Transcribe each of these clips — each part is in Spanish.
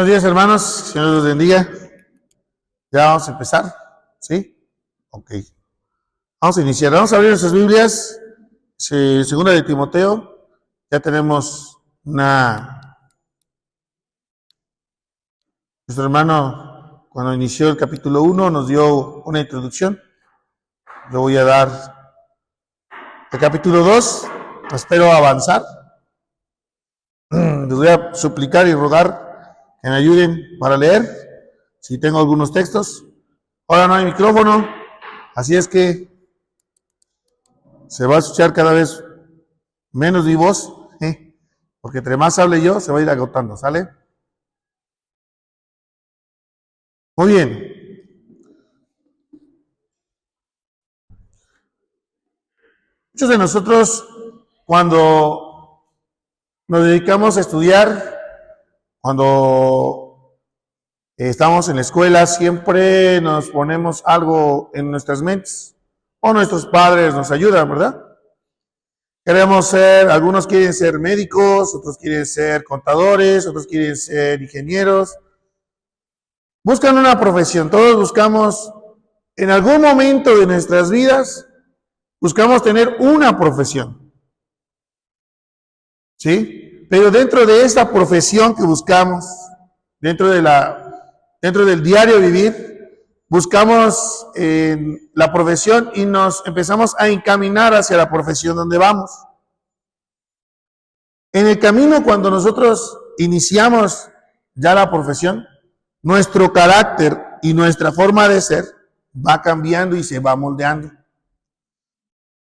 Buenos días, hermanos. Señor los bendiga. Ya vamos a empezar. ¿Sí? Ok. Vamos a iniciar. Vamos a abrir nuestras Biblias. Segunda de Timoteo. Ya tenemos nuestro hermano, cuando inició el capítulo 1, nos dio una introducción. Yo voy a dar el capítulo 2. Espero avanzar. Les voy a suplicar y rogar que me ayuden para leer, si tengo algunos textos. Ahora no hay micrófono, así es que se va a escuchar cada vez menos mi voz, porque entre más hable yo, se va a ir agotando, ¿sale? Muy bien. Muchos de nosotros, cuando nos dedicamos a estudiar, cuando estamos en la escuela, siempre nos ponemos algo en nuestras mentes, o nuestros padres nos ayudan, ¿verdad? Queremos ser, algunos quieren ser médicos, otros quieren ser contadores, otros quieren ser ingenieros. Buscan una profesión, todos buscamos, en algún momento de nuestras vidas, buscamos tener una profesión. ¿Sí? Pero dentro de esta profesión que buscamos, dentro del diario vivir, buscamos la profesión y nos empezamos a encaminar hacia la profesión donde vamos. En el camino, cuando nosotros iniciamos ya la profesión, nuestro carácter y nuestra forma de ser va cambiando y se va moldeando.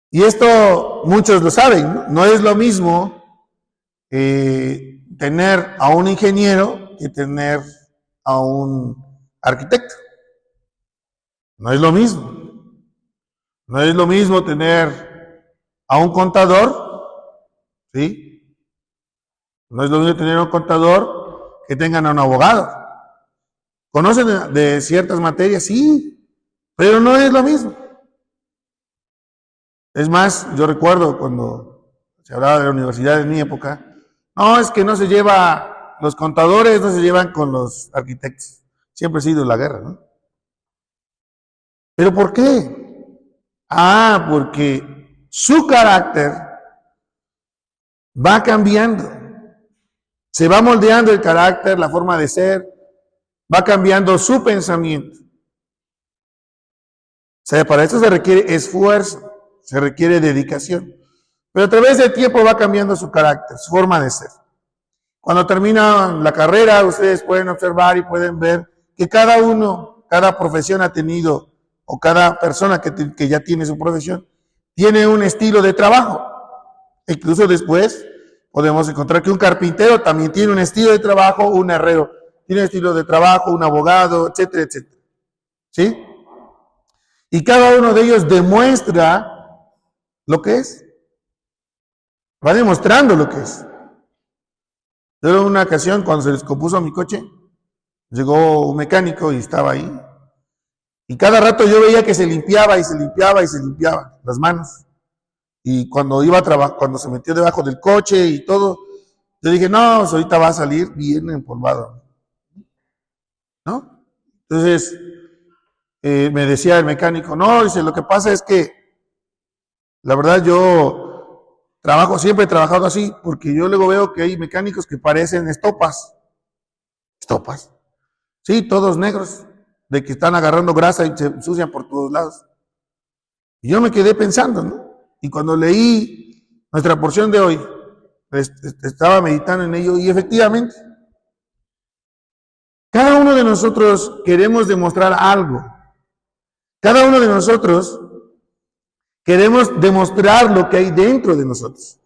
Y esto muchos lo saben, ¿no? No es lo mismo tener a un ingeniero que tener a un arquitecto. No es lo mismo. No es lo mismo tener a un contador, ¿sí? No es lo mismo tener a un contador que tengan a un abogado. ¿Conocen de ciertas materias? Sí, pero no es lo mismo. Es más, yo recuerdo cuando se hablaba de la universidad en mi época, no, es que no se lleva, los contadores no se llevan con los arquitectos. Siempre ha sido la guerra, ¿no? ¿Pero por qué? Porque su carácter va cambiando. Se va moldeando el carácter, la forma de ser, va cambiando su pensamiento. O sea, para eso se requiere esfuerzo, se requiere dedicación. Pero a través del tiempo va cambiando su carácter, su forma de ser. Cuando termina la carrera, ustedes pueden observar y pueden ver que cada profesión ha tenido, o cada persona que ya tiene su profesión, tiene un estilo de trabajo. Incluso después podemos encontrar que un carpintero también tiene un estilo de trabajo, un herrero tiene un estilo de trabajo, un abogado, etcétera, etcétera. ¿Sí? Y cada uno de ellos demuestra lo que es. Va demostrando lo que es. Yo en una ocasión, cuando se descompuso mi coche, llegó un mecánico y estaba ahí. Y cada rato yo veía que se limpiaba y se limpiaba y se limpiaba las manos. Y cuando iba a trabajar, cuando se metió debajo del coche y todo, yo dije, no, ahorita va a salir bien empolvado. ¿No? Entonces, me decía el mecánico, no, dice, lo que pasa es que, la verdad yo siempre he trabajado así, porque yo luego veo que hay mecánicos que parecen estopas. ¿Estopas? Sí, todos negros, de que están agarrando grasa y se ensucian por todos lados. Y yo me quedé pensando, ¿no? Y cuando leí nuestra porción de hoy, estaba meditando en ello y efectivamente, cada uno de nosotros queremos demostrar algo. Cada uno de nosotros queremos demostrar lo que hay dentro de nosotros.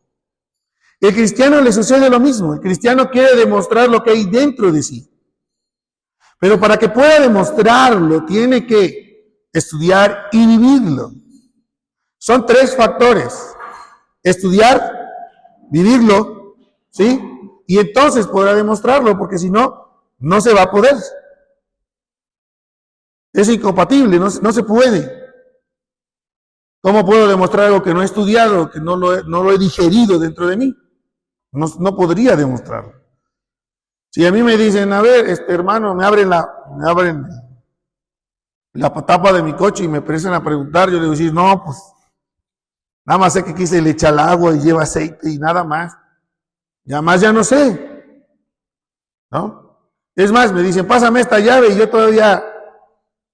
El cristiano le sucede lo mismo. El cristiano quiere demostrar lo que hay dentro de sí. Pero para que pueda demostrarlo, tiene que estudiar y vivirlo. Son 3 factores. Estudiar, vivirlo, ¿sí? Y entonces podrá demostrarlo, porque si no, no se va a poder. Es incompatible, no se puede. ¿Cómo puedo demostrar algo que no he estudiado, que no lo he digerido dentro de mí? No podría demostrarlo. Si a mí me dicen, a ver, hermano, me abren la tapa de mi coche y me empiezan a preguntar, yo le digo, no, pues, nada más sé que aquí se le echa el agua y lleva aceite y nada más. Ya más ya no sé, ¿no? Es más, me dicen, pásame esta llave y yo todavía,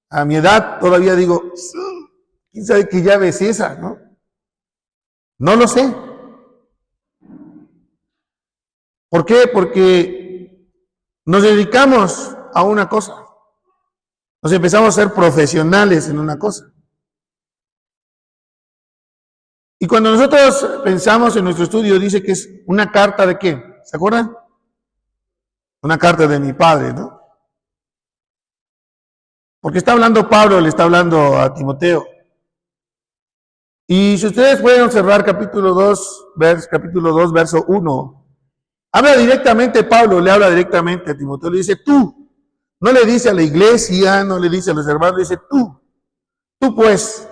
a mi edad, todavía digo, ¿quién sabe qué llave es esa, no? No lo sé. ¿Por qué? Porque nos dedicamos a una cosa. Nos empezamos a ser profesionales en una cosa. Y cuando nosotros pensamos en nuestro estudio, dice que es una carta de qué, ¿se acuerdan? Una carta de mi padre, ¿no? Porque está hablando Pablo, le está hablando a Timoteo. Y si ustedes pueden observar capítulo 2, verso 1, habla directamente Pablo, le habla directamente a Timoteo, le dice tú. No le dice a la iglesia, no le dice a los hermanos, le dice tú pues,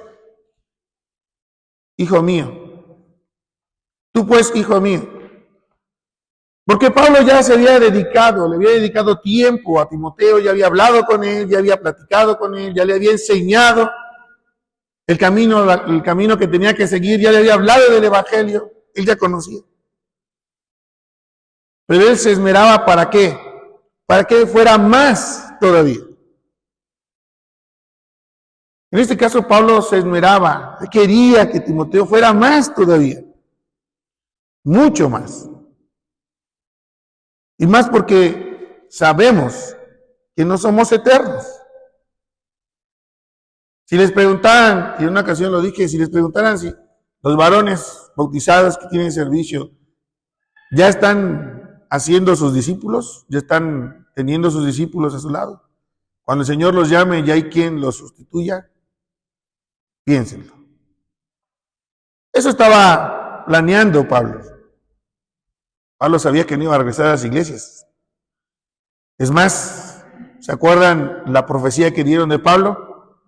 hijo mío, tú pues, hijo mío. Porque Pablo ya se había dedicado, le había dedicado tiempo a Timoteo, ya había hablado con él, ya había platicado con él, ya le había enseñado el camino que tenía que seguir, ya le había hablado del evangelio, él ya conocía. Pero él se esmeraba ¿para qué? Para que fuera más todavía. En este caso Pablo se esmeraba, quería que Timoteo fuera más todavía, mucho más. Y más porque sabemos que no somos eternos. Si les preguntaran, y en una ocasión lo dije, si les preguntaran si los varones bautizados que tienen servicio ya están haciendo sus discípulos, ya están teniendo sus discípulos a su lado, cuando el Señor los llame ya hay quien los sustituya, piénsenlo. Eso estaba planeando Pablo. Pablo sabía que no iba a regresar a las iglesias. Es más, ¿se acuerdan la profecía que dieron de Pablo?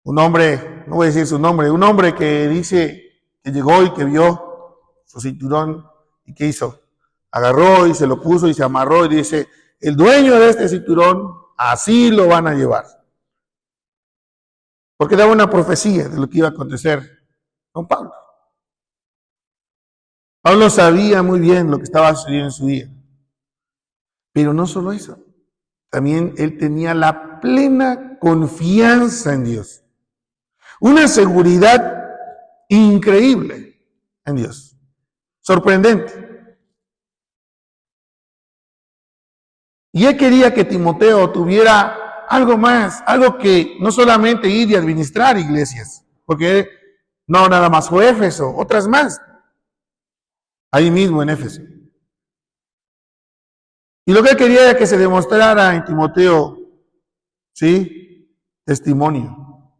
Un hombre, no voy a decir su nombre, un hombre que dice que llegó y que vio su cinturón y ¿qué hizo? Agarró y se lo puso y se amarró y dice, el dueño de este cinturón, así lo van a llevar. Porque daba una profecía de lo que iba a acontecer con Pablo. Pablo sabía muy bien lo que estaba sucediendo en su día. Pero no solo eso, también él tenía la plena confianza en Dios. Una seguridad increíble en Dios. Sorprendente. Y él quería que Timoteo tuviera algo más, algo que no solamente ir y administrar iglesias, porque no nada más fue Éfeso, otras más. Ahí mismo en Éfeso. Y lo que él quería era que se demostrara en Timoteo, ¿sí? Testimonio.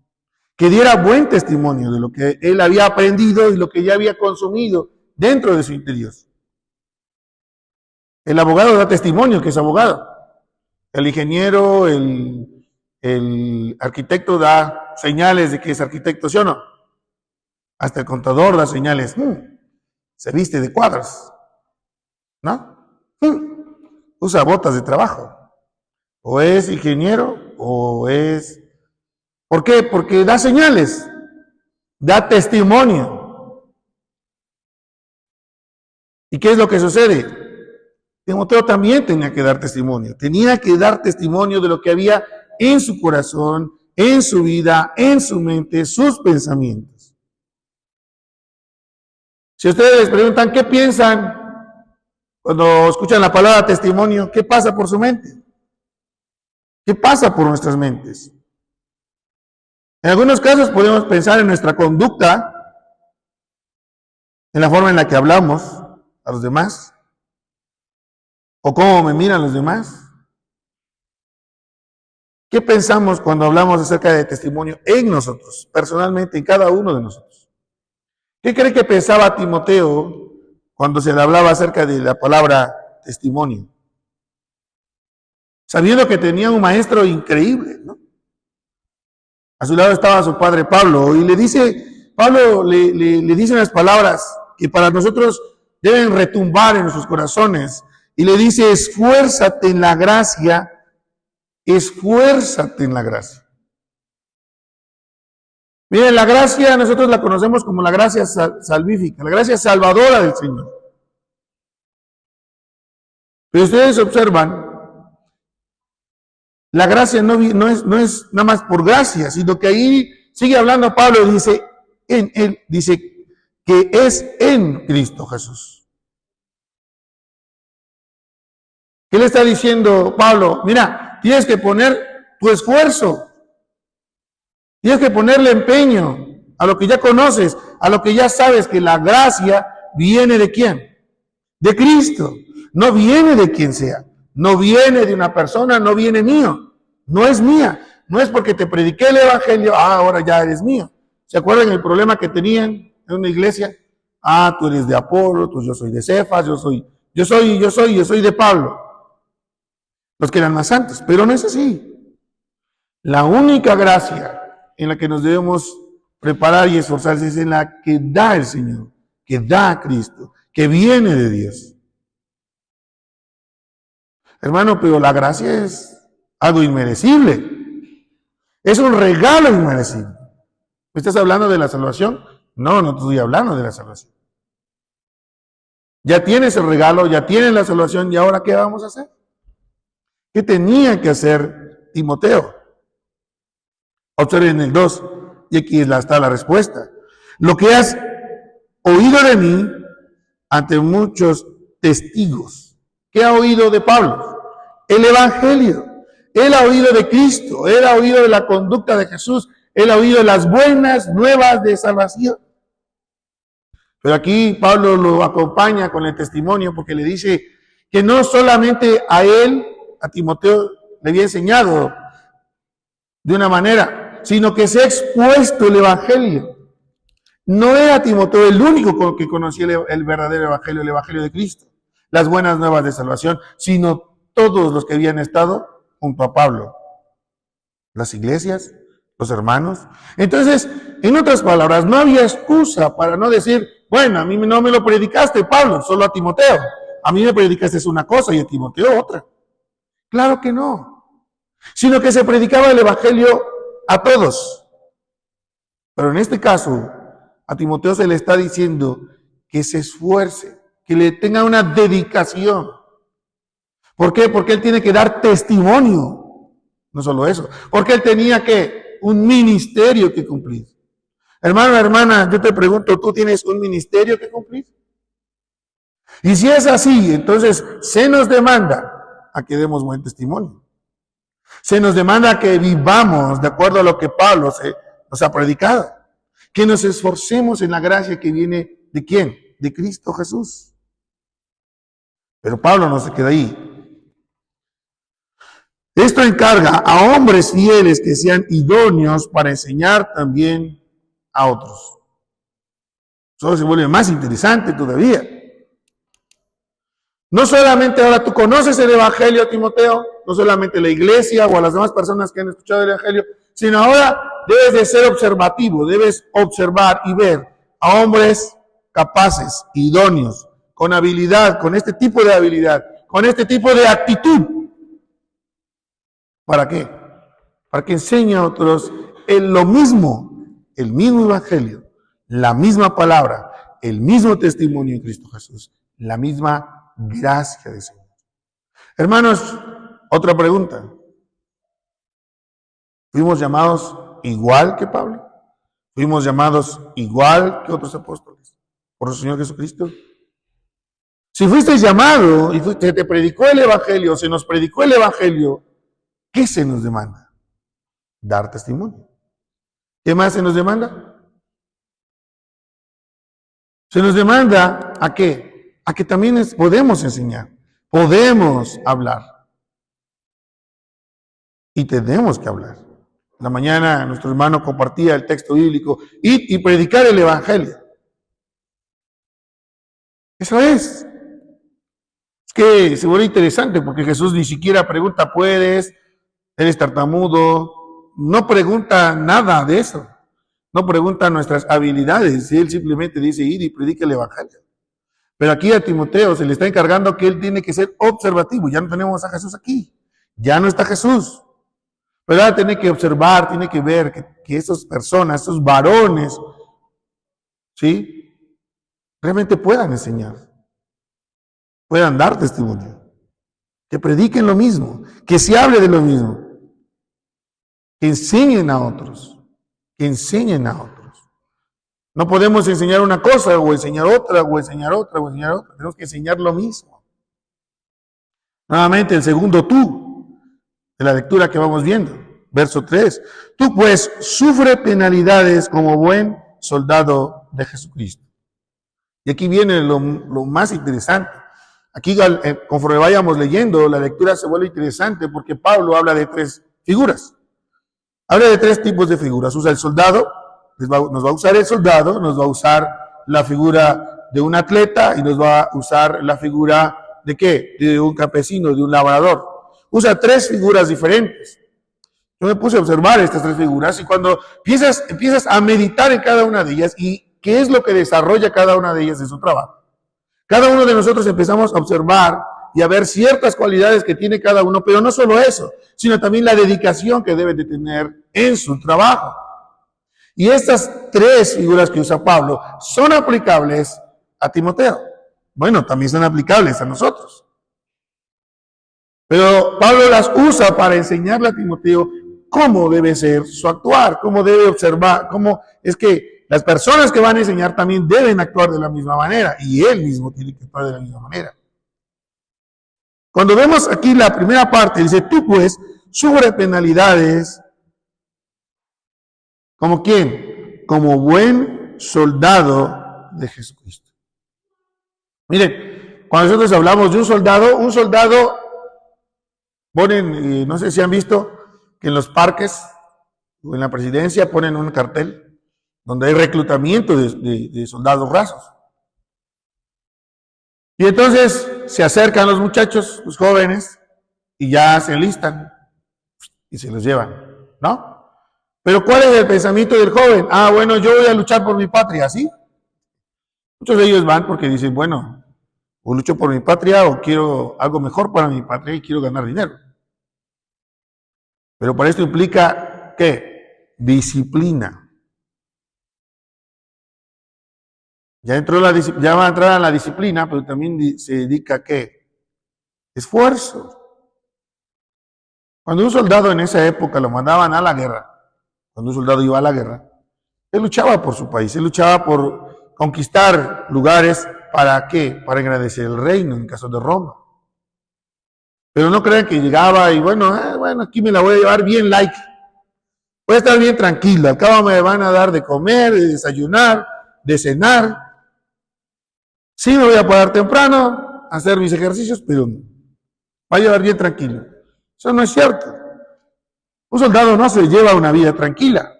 Que diera buen testimonio de lo que él había aprendido y lo que ya había consumido dentro de su interior. El abogado da testimonio que es abogado. El ingeniero, el arquitecto da señales de que es arquitecto, ¿sí o no? Hasta el contador da señales. Se viste de cuadros, ¿no? Usa botas de trabajo. O es ingeniero o es... ¿Por qué? Porque da señales, da testimonio. ¿Y qué es lo que sucede? Timoteo también tenía que dar testimonio de lo que había en su corazón, en su vida, en su mente, sus pensamientos. Si ustedes les preguntan qué piensan cuando escuchan la palabra testimonio, ¿qué pasa por su mente? ¿Qué pasa por nuestras mentes? En algunos casos podemos pensar en nuestra conducta, en la forma en la que hablamos a los demás, o cómo me miran los demás. ¿Qué pensamos cuando hablamos acerca de testimonio en nosotros, personalmente, en cada uno de nosotros? ¿Qué cree que pensaba Timoteo cuando se le hablaba acerca de la palabra testimonio? Sabiendo que tenía un maestro increíble, ¿no? A su lado estaba su padre Pablo y le dice unas palabras que para nosotros deben retumbar en nuestros corazones y le dice, esfuérzate en la gracia, esfuérzate en la gracia. Miren, la gracia nosotros la conocemos como la gracia salvífica, la gracia salvadora del Señor. Pero ustedes observan, la gracia no es nada más por gracia, sino que ahí sigue hablando Pablo y dice, en él, dice que es en Cristo Jesús. ¿Qué le está diciendo Pablo? Mira, tienes que poner tu esfuerzo, tienes que ponerle empeño a lo que ya conoces, a lo que ya sabes, que la gracia viene ¿de quién? De Cristo. No viene de quien sea, no viene de una persona, no viene mío, no es mía. No es porque te prediqué el evangelio, ahora ya eres mío. ¿Se acuerdan el problema que tenían en una iglesia? Tú eres de Apolo, yo soy de Cefas, yo soy de Pablo. Los que eran más santos, pero no es así. La única gracia en la que nos debemos preparar y esforzarse es en la que da el Señor, que da Cristo, que viene de Dios. Hermano, pero la gracia es algo inmerecible. Es un regalo inmerecible. ¿Me estás hablando de la salvación? No, no estoy hablando de la salvación. Ya tienes el regalo, ya tienes la salvación, ¿y ahora qué vamos a hacer? ¿Qué tenía que hacer Timoteo? Observen el 2, y aquí está la respuesta. Lo que has oído de mí ante muchos testigos. ¿Qué ha oído de Pablo? El evangelio. Él ha oído de Cristo, él ha oído de la conducta de Jesús, él ha oído de las buenas nuevas de salvación. Pero aquí Pablo lo acompaña con el testimonio porque le dice que no solamente a él, a Timoteo, le había enseñado de una manera, sino que se ha expuesto el evangelio. No era Timoteo el único que conocía el verdadero evangelio, el evangelio de Cristo, las buenas nuevas de salvación, sino todos los que habían estado junto a Pablo, las iglesias, los hermanos. Entonces, en otras palabras, no había excusa para no decir, bueno, a mí no me lo predicaste, Pablo, solo a Timoteo. A mí me predicaste una cosa y a Timoteo otra. Claro que no. Sino que se predicaba el evangelio a todos. Pero en este caso, a Timoteo se le está diciendo que se esfuerce, que le tenga una dedicación. ¿Por qué? Porque él tiene que dar testimonio. No solo eso. Porque él tenía un ministerio que cumplir. Hermano, hermana, yo te pregunto, ¿tú tienes un ministerio que cumplir? Y si es así, entonces se nos demanda a que demos buen testimonio. Se nos demanda a que vivamos de acuerdo a lo que Pablo nos ha predicado. Que nos esforcemos en la gracia que viene ¿de quién? De Cristo Jesús. Pero Pablo no se queda ahí. Esto encarga a hombres fieles que sean idóneos para enseñar también a otros. Eso se vuelve más interesante todavía. No solamente ahora tú conoces el evangelio, Timoteo, no solamente la iglesia o a las demás personas que han escuchado el evangelio, sino ahora debes de ser observativo, debes observar y ver a hombres capaces, idóneos, con habilidad, con este tipo de habilidad, con este tipo de actitud. ¿Para qué? Para que enseñe a otros el mismo evangelio, la misma palabra, el mismo testimonio en Cristo Jesús, la misma gracia del Señor. Hermanos, otra pregunta. ¿Fuimos llamados igual que Pablo? ¿Fuimos llamados igual que otros apóstoles por el Señor Jesucristo? Si fuiste llamado y te predicó el evangelio, se nos predicó el evangelio, ¿qué se nos demanda? Dar testimonio. ¿Qué más se nos demanda? Se nos demanda ¿a qué? A que también podemos enseñar, podemos hablar. Y tenemos que hablar. La mañana nuestro hermano compartía el texto bíblico y predicar el evangelio. Eso es. Es que se vuelve interesante porque Jesús ni siquiera pregunta, ¿puedes? ¿Eres tartamudo? No pregunta nada de eso. No pregunta nuestras habilidades. Él simplemente dice, ir y predica el evangelio. Pero aquí a Timoteo se le está encargando que él tiene que ser observativo. Ya no tenemos a Jesús aquí. Ya no está Jesús. Pero ahora tiene que observar, tiene que ver que esas personas, esos varones, ¿sí? Realmente puedan enseñar, puedan dar testimonio, que prediquen lo mismo, que se hable de lo mismo, que enseñen a otros, que enseñen a otros. No podemos enseñar una cosa o enseñar otra, o enseñar otra, o enseñar otra. Tenemos que enseñar lo mismo. Nuevamente, el segundo tú, de la lectura que vamos viendo. Verso 3. Tú pues sufre penalidades como buen soldado de Jesucristo. Y aquí viene lo más interesante. Aquí, conforme vayamos leyendo, la lectura se vuelve interesante porque Pablo habla de tres figuras. Habla de tres tipos de figuras. Usa el soldado, nos va a usar el soldado, nos va a usar la figura de un atleta y nos va a usar la figura ¿de qué? De un campesino, de un labrador. Usa tres figuras diferentes. Yo me puse a observar estas tres figuras y cuando empiezas a meditar en cada una de ellas y qué es lo que desarrolla cada una de ellas en su trabajo. Cada uno de nosotros empezamos a observar y a ver ciertas cualidades que tiene cada uno, pero no solo eso, sino también la dedicación que debe de tener en su trabajo. Y estas tres figuras que usa Pablo son aplicables a Timoteo. Bueno, también son aplicables a nosotros. Pero Pablo las usa para enseñarle a Timoteo cómo debe ser su actuar, cómo debe observar, cómo es que las personas que van a enseñar también deben actuar de la misma manera y él mismo tiene que actuar de la misma manera. Cuando vemos aquí la primera parte, dice, tú pues sufre penalidades, ¿como quién? Como buen soldado de Jesucristo. Miren, cuando nosotros hablamos de un soldado, ponen, no sé si han visto, que en los parques o en la presidencia ponen un cartel donde hay reclutamiento de soldados rasos. Y entonces se acercan los muchachos, los jóvenes, y ya se enlistan y se los llevan, ¿no? Pero ¿cuál es el pensamiento del joven? Ah, bueno, yo voy a luchar por mi patria, ¿sí? Muchos de ellos van porque dicen, bueno, o lucho por mi patria o quiero algo mejor para mi patria y quiero ganar dinero. Pero para esto implica, ¿qué? Disciplina. Ya va a entrar a la disciplina, pero también se dedica a ¿qué? Esfuerzo. Cuando un soldado en esa época lo mandaban a la guerra, cuando un soldado iba a la guerra, él luchaba por su país, él luchaba por conquistar lugares, ¿para qué? Para agradecer el reino, en caso de Roma. Pero no crean que llegaba y bueno, aquí me la voy a llevar bien light. Voy a estar bien tranquilo, al cabo me van a dar de comer, de desayunar, de cenar. Sí me voy a parar temprano, a hacer mis ejercicios, pero va a llevar bien tranquilo. Eso no es cierto. Un soldado no se lleva una vida tranquila.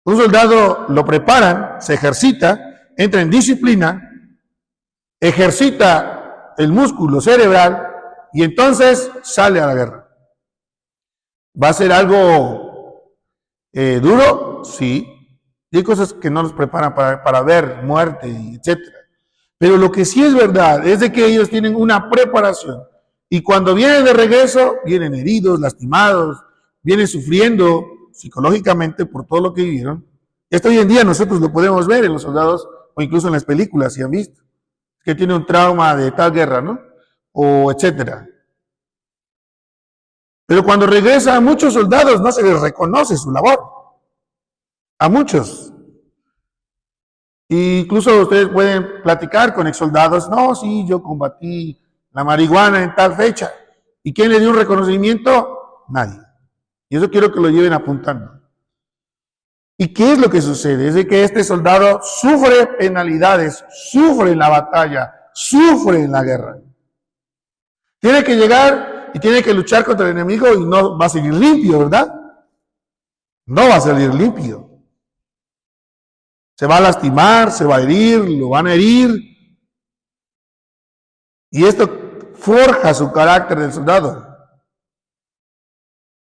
Un soldado lo preparan, se ejercita, entra en disciplina, ejercita el músculo cerebral y entonces sale a la guerra. ¿Va a ser algo duro? Sí. Y hay cosas que no los preparan para ver muerte, etc. Pero lo que sí es verdad es de que ellos tienen una preparación. Y cuando vienen de regreso, vienen heridos, lastimados, vienen sufriendo psicológicamente por todo lo que vivieron. Esto hoy en día nosotros lo podemos ver en los soldados o incluso en las películas, si han visto. Que tiene un trauma de tal guerra, ¿no? O etcétera. Pero cuando regresan a muchos soldados no se les reconoce su labor. A muchos. E incluso ustedes pueden platicar con exsoldados. No, sí, yo combatí la marihuana en tal fecha. ¿Y quién le dio un reconocimiento? Nadie. Y eso quiero que lo lleven apuntando. ¿Y qué es lo que sucede? Es de que este soldado sufre penalidades, sufre en la batalla, sufre en la guerra. Tiene que llegar y tiene que luchar contra el enemigo y no va a salir limpio, ¿verdad? No va a salir limpio. Se va a lastimar, se va a herir, lo van a herir. Y esto forja su carácter del soldado.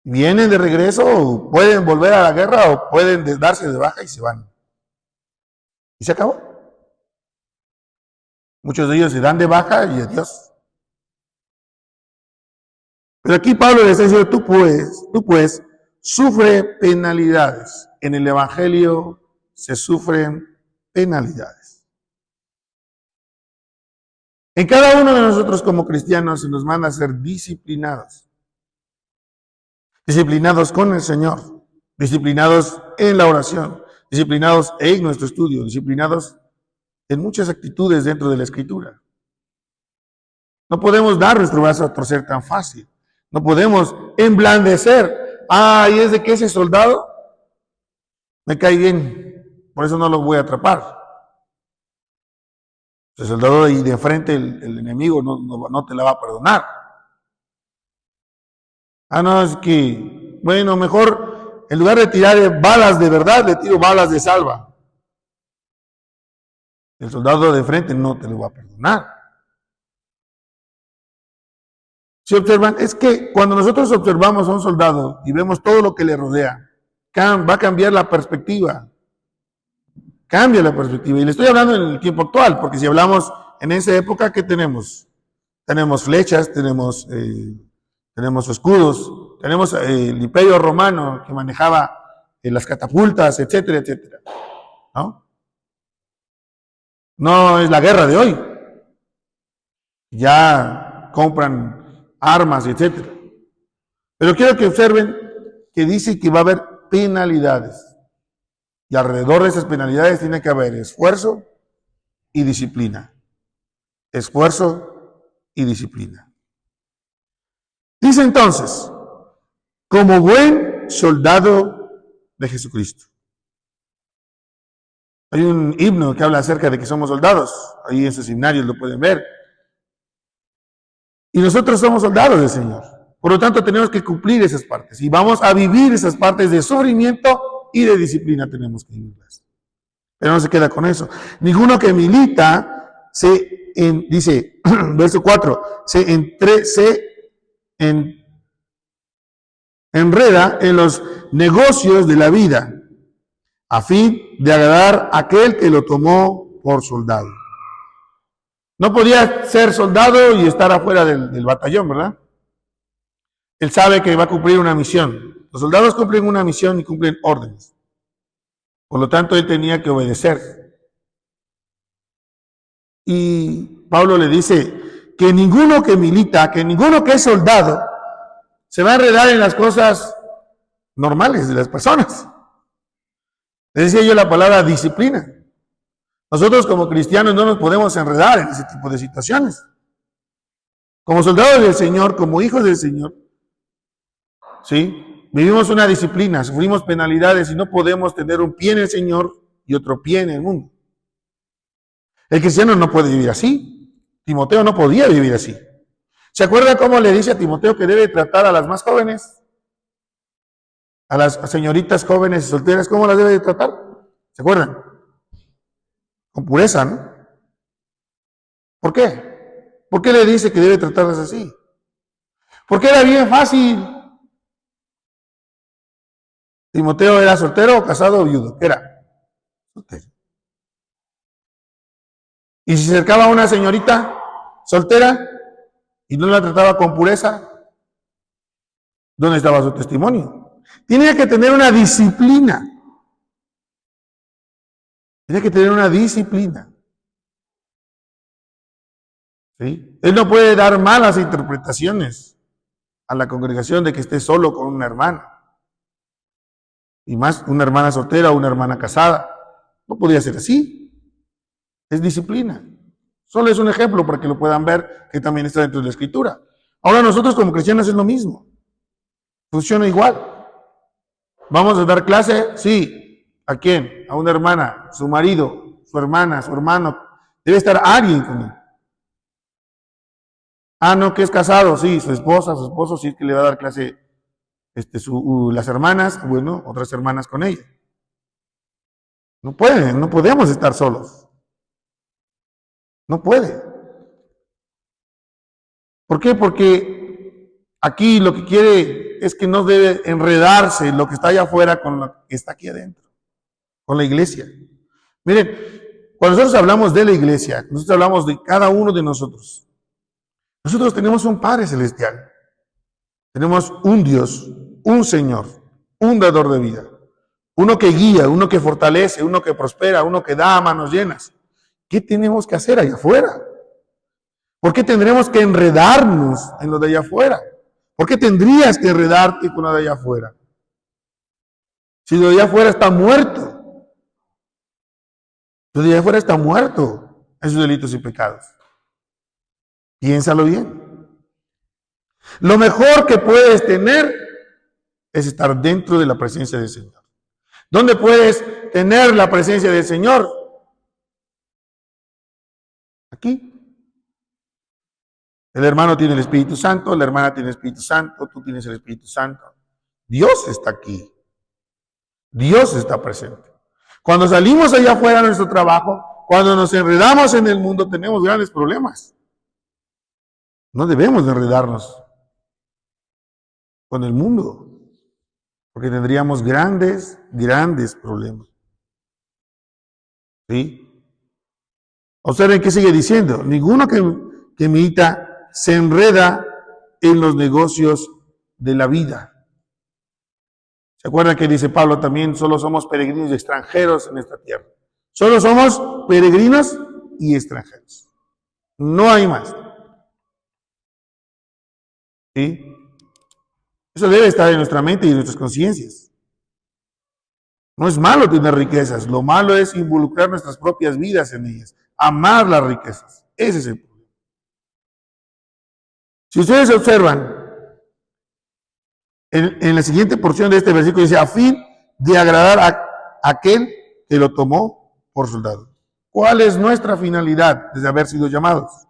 Vienen de regreso, o pueden volver a la guerra, o pueden darse de baja y se van. Y se acabó. Muchos de ellos se dan de baja y adiós. Pero aquí Pablo les está diciendo, tú pues, sufre penalidades. En el Evangelio se sufren penalidades. En cada uno de nosotros como cristianos se nos manda a ser disciplinados. Disciplinados con el Señor, disciplinados en la oración, disciplinados en nuestro estudio, disciplinados en muchas actitudes dentro de la Escritura. No podemos dar nuestro brazo a torcer tan fácil. No podemos emblandecer. ¿Y es de que ese soldado me cae bien? Por eso no lo voy a atrapar. El soldado ahí de frente, el enemigo, no te la va a perdonar. No, es que, bueno, mejor en lugar de tirar balas de verdad, le tiro balas de salva. El soldado de frente no te lo va a perdonar. Si observan, es que cuando nosotros observamos a un soldado y vemos todo lo que le rodea, va a cambiar la perspectiva. Cambia la perspectiva. Y le estoy hablando en el tiempo actual, porque si hablamos en esa época, ¿qué tenemos? Tenemos flechas, tenemos escudos, tenemos el Imperio Romano que manejaba las catapultas, etcétera, etcétera. ¿No? No es la guerra de hoy. Ya compran armas, etcétera. Pero quiero que observen que dice que va a haber penalidades. Y alrededor de esas penalidades tiene que haber esfuerzo y disciplina. Esfuerzo y disciplina. Dice entonces, como buen soldado de Jesucristo. Hay un himno que habla acerca de que somos soldados. Ahí en sus himnarios lo pueden ver. Y nosotros somos soldados del Señor. Por lo tanto, tenemos que cumplir esas partes. Y vamos a vivir esas partes de sufrimiento y de disciplina. Tenemos que vivirlas. Pero no se queda con eso. Ninguno que milita dice, verso 4, se enreda en los negocios de la vida, a fin de agradar a aquel que lo tomó por soldado. No podía ser soldado y estar afuera del batallón, ¿verdad? Él sabe que va a cumplir una misión. Los soldados cumplen una misión y cumplen órdenes. Por lo tanto, él tenía que obedecer. Y Pablo le dice que ninguno que milita, que ninguno que es soldado, se va a enredar en las cosas normales de las personas. Les decía yo la palabra disciplina. Nosotros como cristianos no nos podemos enredar en ese tipo de situaciones. Como soldados del Señor, como hijos del Señor, ¿sí? Vivimos una disciplina, sufrimos penalidades y no podemos tener un pie en el Señor y otro pie en el mundo. El cristiano no puede vivir así. Timoteo no podía vivir así. ¿Se acuerda cómo le dice a Timoteo que debe tratar a las más jóvenes? A las señoritas jóvenes y solteras, ¿cómo las debe de tratar? ¿Se acuerdan? Con pureza, ¿no? ¿Por qué? ¿Por qué le dice que debe tratarlas así? Porque era bien fácil. Timoteo era soltero, casado o viudo. ¿Qué era? Soltero. Y si se acercaba a una señorita soltera y no la trataba con pureza, ¿dónde estaba su testimonio? Tenía que tener una disciplina. Tenía que tener una disciplina. ¿Sí? Él no puede dar malas interpretaciones a la congregación de que esté solo con una hermana. Y más una hermana soltera o una hermana casada. No podía ser así. Es disciplina. Solo es un ejemplo para que lo puedan ver, que también está dentro de la Escritura. Ahora nosotros como cristianos es lo mismo. Funciona igual. ¿Vamos a dar clase? Sí. ¿A quién? A una hermana, su marido, su hermana, su hermano. Debe estar alguien con él. No, que es casado, sí, su esposa, su esposo, sí que le va a dar clase las hermanas, bueno, otras hermanas con ella. No pueden, no podemos estar solos. No puede. ¿Por qué? Porque aquí lo que quiere es que no debe enredarse lo que está allá afuera con lo que está aquí adentro, con la iglesia. Miren, cuando nosotros hablamos de la iglesia, nosotros hablamos de cada uno de nosotros. Nosotros tenemos un Padre Celestial. Tenemos un Dios, un Señor, un dador de vida. Uno que guía, uno que fortalece, uno que prospera, uno que da a manos llenas. ¿Qué tenemos que hacer allá afuera? ¿Por qué tendremos que enredarnos en lo de allá afuera? ¿Por qué tendrías que enredarte con lo de allá afuera? Si lo de allá afuera está muerto. Lo de allá afuera está muerto en sus delitos y pecados. Piénsalo bien. Lo mejor que puedes tener es estar dentro de la presencia del Señor. ¿Dónde puedes tener la presencia del Señor? Aquí. El hermano tiene el Espíritu Santo, la hermana tiene el Espíritu Santo, tú tienes el Espíritu Santo. Dios está aquí. Dios está presente. Cuando salimos allá afuera a nuestro trabajo, cuando nos enredamos en el mundo, tenemos grandes problemas. No debemos de enredarnos con el mundo, porque tendríamos grandes problemas. ¿Sí? Observen qué sigue diciendo. Ninguno que milita se enreda en los negocios de la vida. ¿Se acuerdan que dice Pablo también? Solo somos peregrinos y extranjeros en esta tierra. Solo somos peregrinos y extranjeros. No hay más. ¿Sí? Eso debe estar en nuestra mente y en nuestras conciencias. No es malo tener riquezas, lo malo es involucrar nuestras propias vidas en ellas, amar las riquezas. Ese es el problema. Si ustedes observan, en la siguiente porción de este versículo dice, a fin de agradar a aquel que lo tomó por soldado. ¿Cuál es nuestra finalidad de haber sido llamados?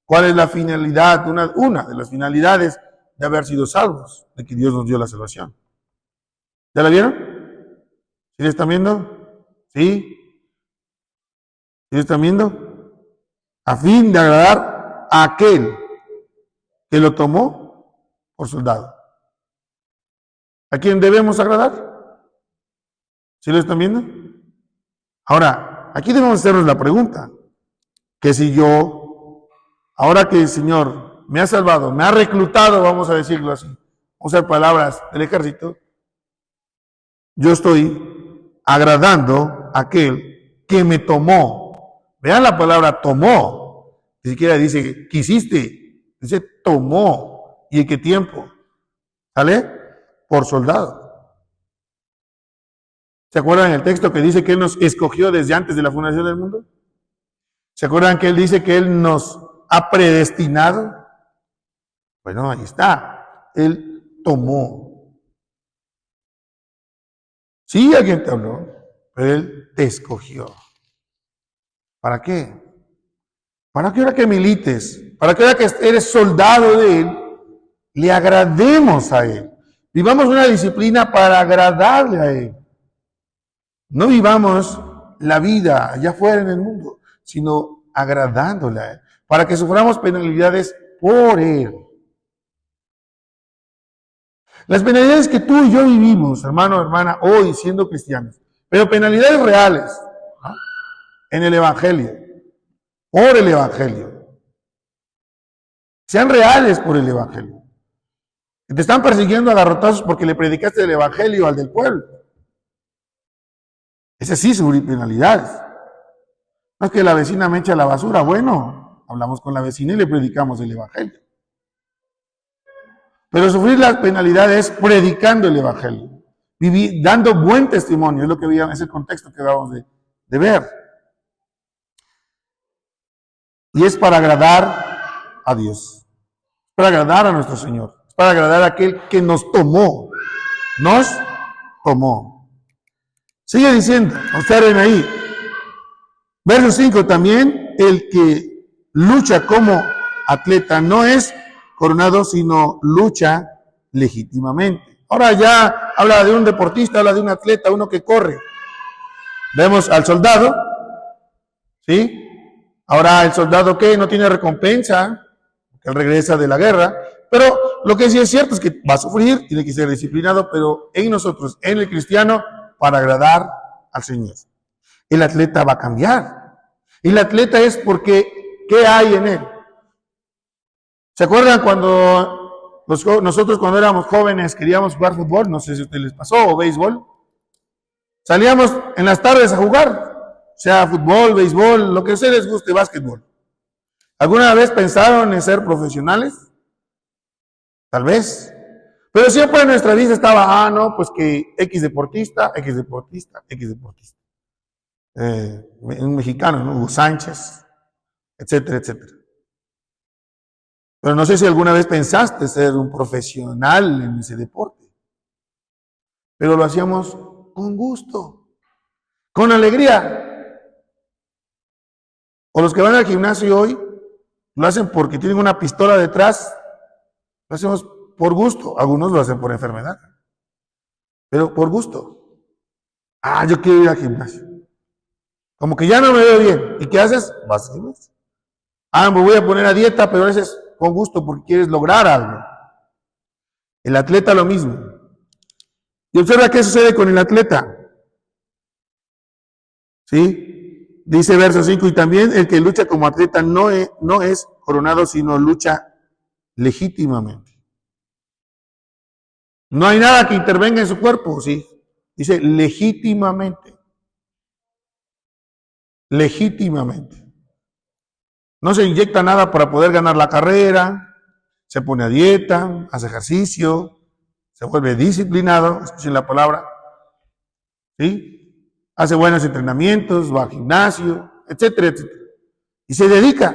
¿Cuál es la finalidad, una de las finalidades de haber sido salvos, de que Dios nos dio la salvación? ¿Ya la vieron? ¿Sí la están viendo? ¿Sí? ¿Sí la están viendo? A fin de agradar a aquel que lo tomó por soldado. ¿A quién debemos agradar? ¿Sí lo están viendo? Ahora, aquí debemos hacernos la pregunta, que si yo, ahora que el Señor me ha salvado, me ha reclutado, vamos a decirlo así, vamos a usar palabras del ejército, yo estoy agradando a aquel que me tomó. Vean la palabra tomó, ni siquiera dice quisiste, dice tomó. ¿Y en qué tiempo? ¿Sale? Por soldado. ¿Se acuerdan el texto que dice que Él nos escogió desde antes de la fundación del mundo? ¿Se acuerdan que Él dice que Él nos ha predestinado? Bueno, ahí está. Él tomó. Sí, alguien te habló, pero Él te escogió. ¿Para qué? Para que ahora que milites, para que ahora que eres soldado de Él, le agrademos a Él. Vivamos una disciplina para agradarle a Él. No vivamos la vida allá afuera en el mundo, sino agradándole a Él, para que suframos penalidades por Él. Las penalidades que tú y yo vivimos, hermano, hermana, hoy siendo cristianos, pero penalidades reales, ¿no? En el Evangelio, por el Evangelio. Sean reales por el Evangelio. Te están persiguiendo a garrotazos porque le predicaste el Evangelio al del pueblo. Ese sí son penalidades. No es que la vecina me echa la basura. Bueno, hablamos con la vecina y le predicamos el Evangelio. Pero sufrir las penalidades predicando el Evangelio. Vivir, dando buen testimonio. Es lo que veíamos, es el contexto que acabamos de ver. Y es para agradar a Dios. Para agradar a nuestro Señor. Para agradar a aquel que nos tomó. Nos tomó. Sigue diciendo, observen ahí. Verso 5 también, el que lucha como atleta no es coronado, sino lucha legítimamente. Ahora ya habla de un deportista, habla de un atleta, uno que corre. Vemos al soldado, ¿sí? Ahora el soldado que no tiene recompensa, que él regresa de la guerra, pero lo que sí es cierto es que va a sufrir, tiene que ser disciplinado, pero en nosotros, en el cristiano, para agradar al Señor. El atleta va a cambiar. Y el atleta es porque, ¿qué hay en él? ¿Se acuerdan cuando nosotros cuando éramos jóvenes queríamos jugar fútbol? No sé si a ustedes les pasó, o béisbol. Salíamos en las tardes a jugar, sea fútbol, béisbol, lo que a ustedes les guste, básquetbol. ¿Alguna vez pensaron en ser profesionales? Tal vez. Pero siempre en nuestra vida estaba, no, pues que X deportista. Un mexicano, ¿no? Hugo Sánchez, etcétera, etcétera. Pero no sé si alguna vez pensaste ser un profesional en ese deporte. Pero lo hacíamos con gusto, con alegría. O los que van al gimnasio hoy, lo hacen porque tienen una pistola detrás. Lo hacemos por gusto. Algunos lo hacen por enfermedad. Pero por gusto. Yo quiero ir al gimnasio. Como que ya no me veo bien. ¿Y qué haces? Vas al gimnasio. Me voy a poner a dieta, pero a veces con gusto porque quieres lograr algo. El atleta lo mismo. Y observa qué sucede con el atleta. ¿Sí? Dice verso 5, y también el que lucha como atleta no es coronado, sino lucha legítimamente. No hay nada que intervenga en su cuerpo, ¿sí? Dice legítimamente. Legítimamente. No se inyecta nada para poder ganar la carrera, se pone a dieta, hace ejercicio, se vuelve disciplinado, escuchen la palabra, ¿sí? Hace buenos entrenamientos, va al gimnasio, etcétera, etcétera. Y se dedica.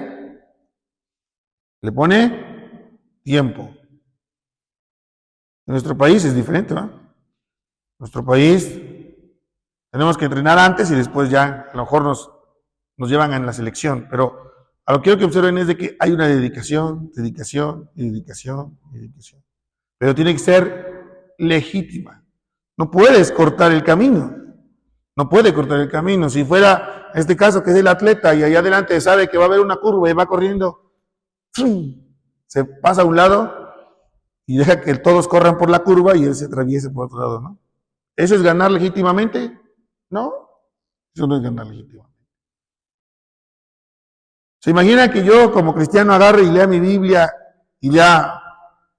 Le pone tiempo. En nuestro país es diferente, ¿no? En nuestro país tenemos que entrenar antes y después ya a lo mejor nos llevan en la selección. Pero a lo que quiero que observen es de que hay una dedicación. Pero tiene que ser legítima. No puedes cortar el camino. No puede cortar el camino. Si fuera, en este caso, que es el atleta y allá adelante sabe que va a haber una curva y va corriendo, se pasa a un lado y deja que todos corran por la curva y él se atraviese por otro lado, ¿no? ¿Eso es ganar legítimamente? No, eso no es ganar legítimamente. ¿Se imagina que yo como cristiano agarre y lea mi Biblia y lea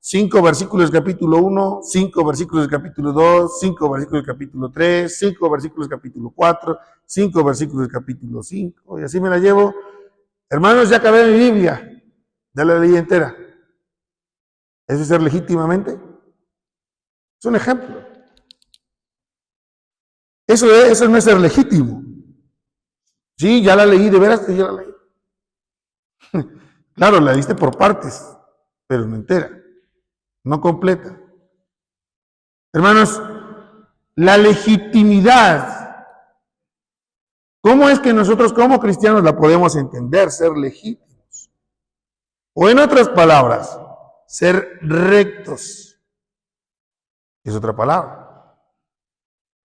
5 versículos del capítulo 1, 5 versículos del capítulo 2, 5 versículos del capítulo 3, 5 versículos del capítulo 4, 5 versículos del capítulo 5, y así me la llevo? Hermanos, ya acabé mi Biblia, ya la leí entera. ¿Eso es ser legítimamente? Es un ejemplo. Eso no es ser legítimo. Sí, ya la leí, de veras que ya la leí. Claro, la diste por partes, pero no entera, no completa. Hermanos, la legitimidad, ¿cómo es que nosotros como cristianos la podemos entender? Ser legítimos. O en otras palabras, ser rectos. Es otra palabra.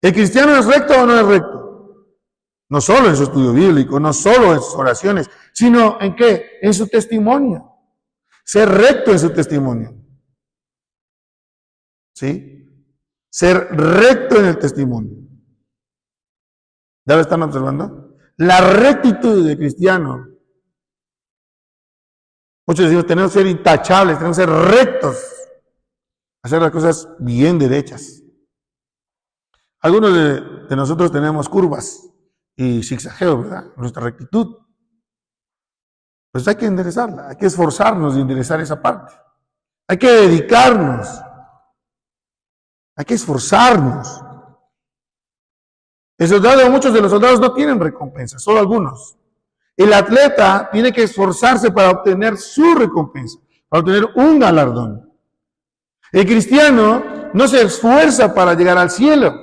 ¿El cristiano es recto o no es recto? No solo en su estudio bíblico, no solo en sus oraciones, sino ¿en qué? En su testimonio. Ser recto en su testimonio. ¿Sí? Ser recto en el testimonio. ¿Ya lo están observando? La rectitud de cristiano. Muchos decimos, tenemos que ser intachables, tenemos que ser rectos. Hacer las cosas bien derechas. Algunos de nosotros tenemos curvas y zigzagueos, ¿verdad? Nuestra rectitud. Pues hay que enderezarla, hay que esforzarnos de enderezar esa parte. Hay que dedicarnos. Hay que esforzarnos. Muchos de los soldados no tienen recompensa, solo algunos. El atleta tiene que esforzarse para obtener su recompensa, para obtener un galardón. El cristiano no se esfuerza para llegar al cielo,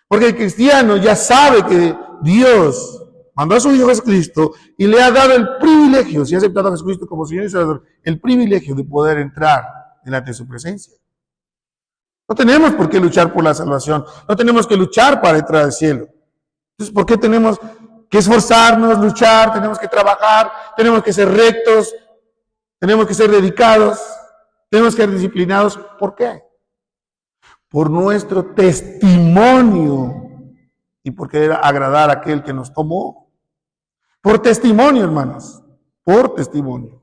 porque el cristiano ya sabe que Dios mandó a su Hijo Jesucristo y le ha dado el privilegio, si ha aceptado a Jesucristo como Señor y Salvador, el privilegio de poder entrar delante de su presencia. No tenemos por qué luchar por la salvación, no tenemos que luchar para entrar al cielo. Entonces, ¿por qué tenemos que esforzarnos, luchar, tenemos que trabajar, tenemos que ser rectos, tenemos que ser dedicados, tenemos que ser disciplinados? ¿Por qué? Por nuestro testimonio y por querer agradar a aquel que nos tomó. Por testimonio, hermanos, por testimonio.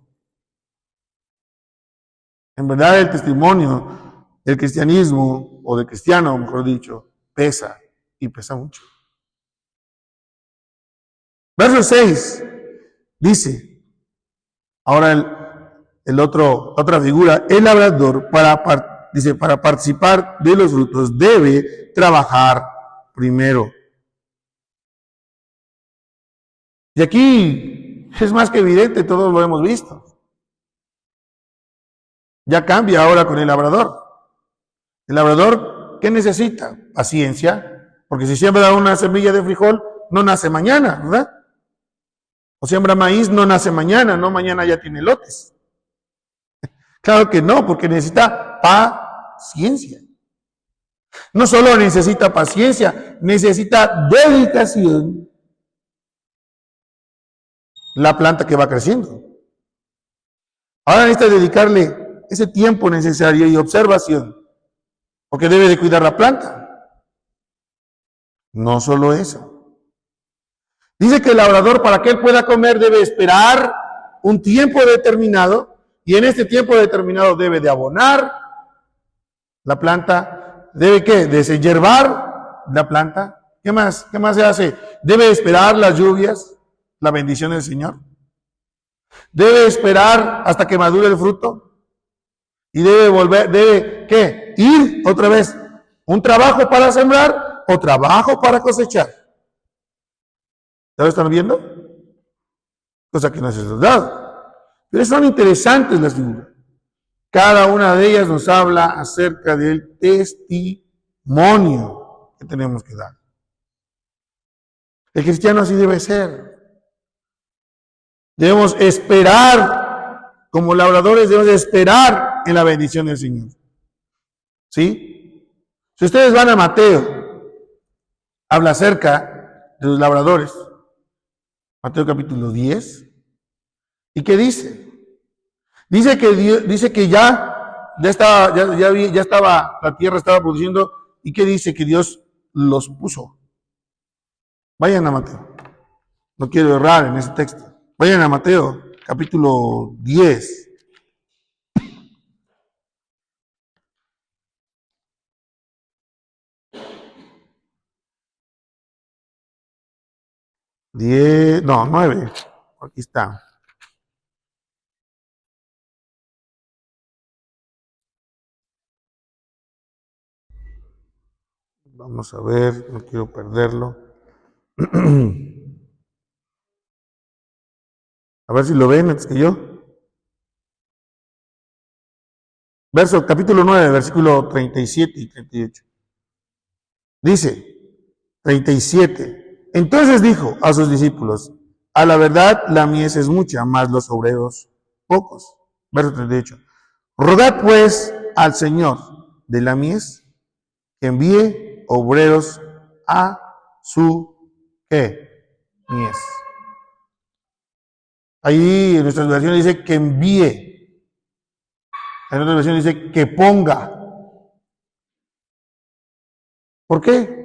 En verdad el testimonio del cristianismo, o del cristiano, mejor dicho, pesa y pesa mucho. Verso 6 dice, ahora otra figura, el labrador para participar de los frutos debe trabajar primero. Y aquí es más que evidente, todos lo hemos visto. Ya cambia ahora con el labrador. El labrador, ¿qué necesita? Paciencia, porque si siembra una semilla de frijol, no nace mañana, ¿verdad? O siembra maíz, no nace mañana, no mañana ya tiene lotes. Claro que no, porque necesita paciencia. No solo necesita paciencia, necesita dedicación. La planta que va creciendo. Ahora necesita dedicarle ese tiempo necesario y observación, porque debe de cuidar la planta. No solo eso. Dice que el labrador, para que él pueda comer, debe esperar un tiempo determinado, y en este tiempo determinado debe de abonar la planta, debe ¿qué? Deshiervar la planta. ¿Qué más? ¿Qué más se hace? Debe esperar las lluvias, la bendición del Señor. Debe esperar hasta que madure el fruto. Y debe ¿qué? Ir otra vez. Un trabajo para sembrar o trabajo para cosechar. ¿Ya lo están viendo? Cosa que no se les ha dado. Pero son interesantes las figuras. Cada una de ellas nos habla acerca del testimonio que tenemos que dar. El cristiano así debe ser. Debemos esperar, como labradores debemos esperar en la bendición del Señor. ¿Sí? Si ustedes van a Mateo, habla acerca de los labradores. Mateo capítulo 10. ¿Y qué dice? Dice que ya estaba, la tierra estaba produciendo. ¿Y qué dice? Que Dios los puso. Vayan a Mateo. No quiero errar en ese texto. Vayan a Mateo, capítulo 10. No, 9. Aquí está. Vamos a ver, no quiero perderlo. A ver si lo ven antes que yo. Capítulo 9, versículo 37 y 38. Dice, 37. Entonces dijo a sus discípulos, a la verdad la mies es mucha, mas los obreros pocos. Verso 38. Rogad pues al Señor de la mies que envíe obreros a su ¿qué? Mies. Ahí en nuestras versiones dice que envíe. En otra versión dice que ponga. ¿Por qué?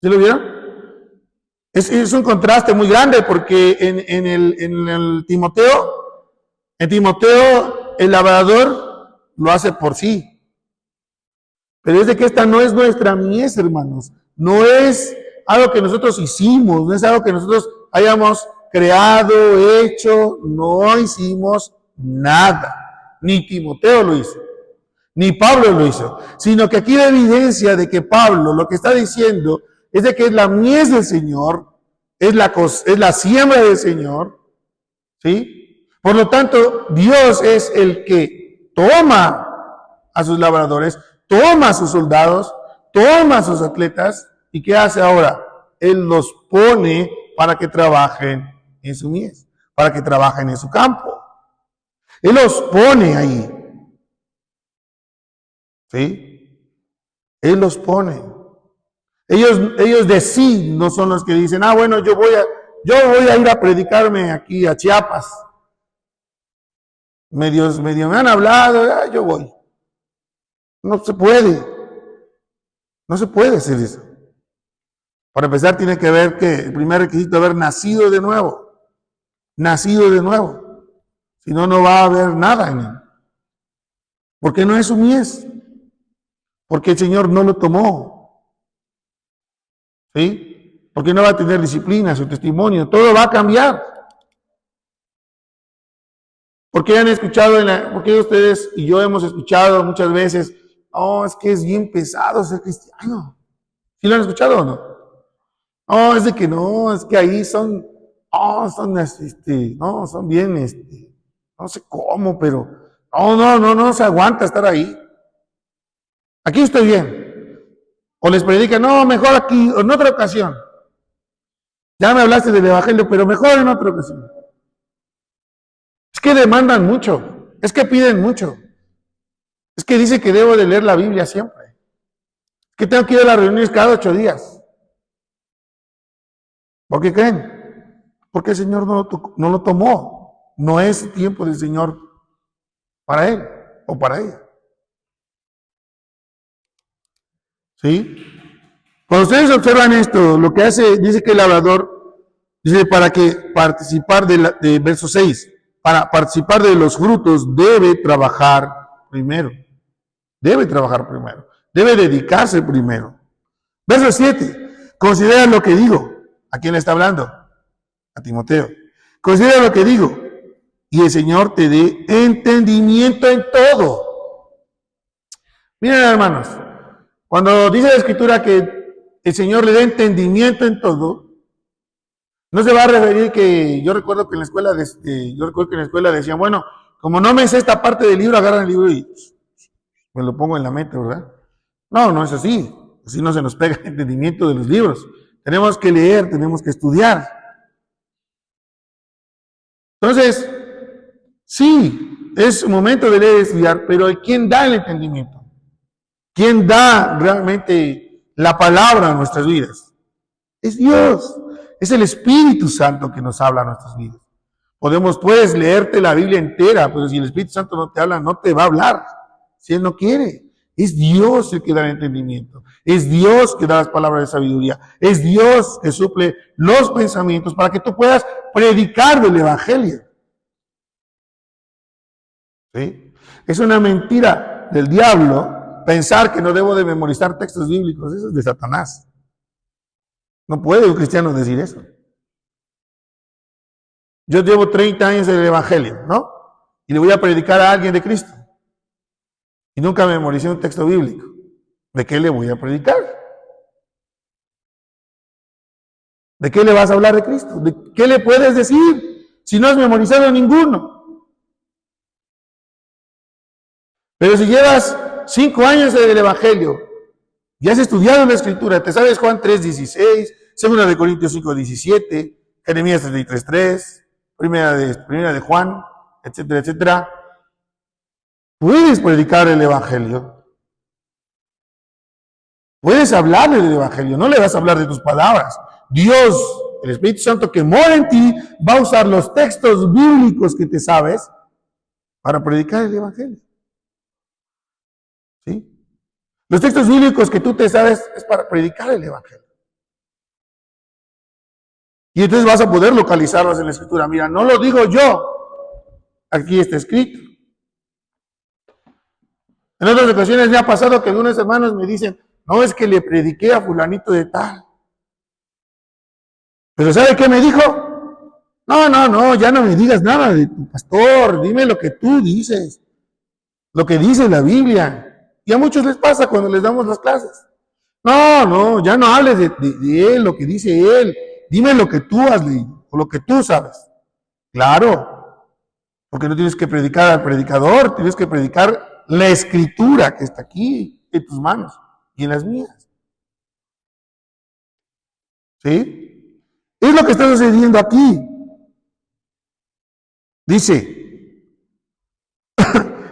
¿Sí lo vieron? Es un contraste muy grande porque en el Timoteo, el labrador lo hace por sí. Pero es de que esta no es nuestra mies, hermanos. No es algo que nosotros hicimos, no es algo que nosotros hayamos creado, hecho, no hicimos nada. Ni Timoteo lo hizo, ni Pablo lo hizo, sino que aquí la evidencia de que Pablo lo que está diciendo es de que es la mies del Señor, es la siembra del Señor, ¿sí? Por lo tanto, Dios es el que toma a sus labradores, toma a sus soldados, toma a sus atletas, ¿y qué hace ahora? Él los pone para que trabajen en su mies, para que trabajen en su campo. Él los pone ahí. ¿Sí? Él los pone. Ellos de sí no son los que dicen, bueno, yo voy a ir a predicarme aquí a Chiapas. Medio me han hablado, yo voy. No se puede. No se puede hacer eso. Para empezar, tiene que ver que el primer requisito es haber nacido de nuevo. Nacido de nuevo. Si no, no va a haber nada en él. Porque no es su mies. Porque el Señor no lo tomó. ¿Sí? Porque no va a tener disciplina, su testimonio. Todo va a cambiar. Porque han escuchado, porque ustedes y yo hemos escuchado muchas veces, oh, es que es bien pesado ser cristiano. ¿Sí lo han escuchado o no? No, es de que no, es que ahí son, no, son bien, no sé cómo, pero, no se aguanta estar ahí. Aquí estoy bien. O les predican, no, mejor aquí, en otra ocasión. Ya me hablaste del evangelio, pero mejor en otra ocasión. Es que demandan mucho, es que piden mucho. Es que dice que debo de leer la Biblia siempre. Es que tengo que ir a las reuniones cada 8 días. ¿Por qué creen? Porque el Señor no lo tomó. No es tiempo del Señor para él o para ella. ¿Sí? Cuando ustedes observan esto, lo que hace, dice que el hablador, dice para que participar de verso 6, para participar de los frutos debe trabajar primero. Debe trabajar primero. Debe dedicarse primero. Verso 7, considera lo que digo. ¿A quién le está hablando? A Timoteo. Considera lo que digo, y el Señor te dé entendimiento en todo. Miren, hermanos, cuando dice la Escritura que el Señor le dé entendimiento en todo, no se va a referir que yo recuerdo que en la escuela decían, bueno, como no me sé esta parte del libro, agarran el libro y me lo pongo en la mente, ¿verdad? No es así. Así no se nos pega el entendimiento de los libros. Tenemos que leer, tenemos que estudiar. Entonces, sí, es momento de leer y estudiar, pero ¿quién da el entendimiento? ¿Quién da realmente la palabra a nuestras vidas? Es Dios. Es el Espíritu Santo que nos habla a nuestras vidas. Puedes leerte la Biblia entera, pero si el Espíritu Santo no te habla, no te va a hablar. Si Él no quiere. Es Dios el que da el entendimiento. Es Dios que da las palabras de sabiduría. Es Dios que suple los pensamientos para que tú puedas predicar del Evangelio. ¿Sí? Es una mentira del diablo pensar que no debo de memorizar textos bíblicos. Eso es de Satanás. No puede un cristiano decir eso. Yo llevo 30 años en el Evangelio, ¿no? Y le voy a predicar a alguien de Cristo. Y nunca memoricé un texto bíblico. ¿De qué le voy a predicar? ¿De qué le vas a hablar de Cristo? ¿De qué le puedes decir si no has memorizado ninguno? Pero si llevas 5 años en el Evangelio y has estudiado la Escritura, te sabes Juan 3:16, 2 de Corintios 5:17, Jeremías 33:3, primera de Juan, etcétera, etcétera, puedes predicar el Evangelio. Puedes hablarle del Evangelio, no le vas a hablar de tus palabras. Dios, el Espíritu Santo que mora en ti, va a usar los textos bíblicos que te sabes para predicar el Evangelio. ¿Sí? Los textos bíblicos que tú te sabes es para predicar el Evangelio. Y entonces vas a poder localizarlos en la Escritura. Mira, no lo digo yo, aquí está escrito. En otras ocasiones me ha pasado que algunos hermanos me dicen, no, es que le prediqué a fulanito de tal. Pero ¿sabe qué me dijo? No, ya no me digas nada de tu pastor, dime lo que tú dices, lo que dice la Biblia. Y a muchos les pasa cuando les damos las clases. No, ya no hables de él, lo que dice él, dime lo que tú has leído, o lo que tú sabes. Claro, porque no tienes que predicar al predicador, tienes que predicar la Escritura que está aquí en tus manos y en las mías. ¿Sí? Es lo que está sucediendo aquí. Dice,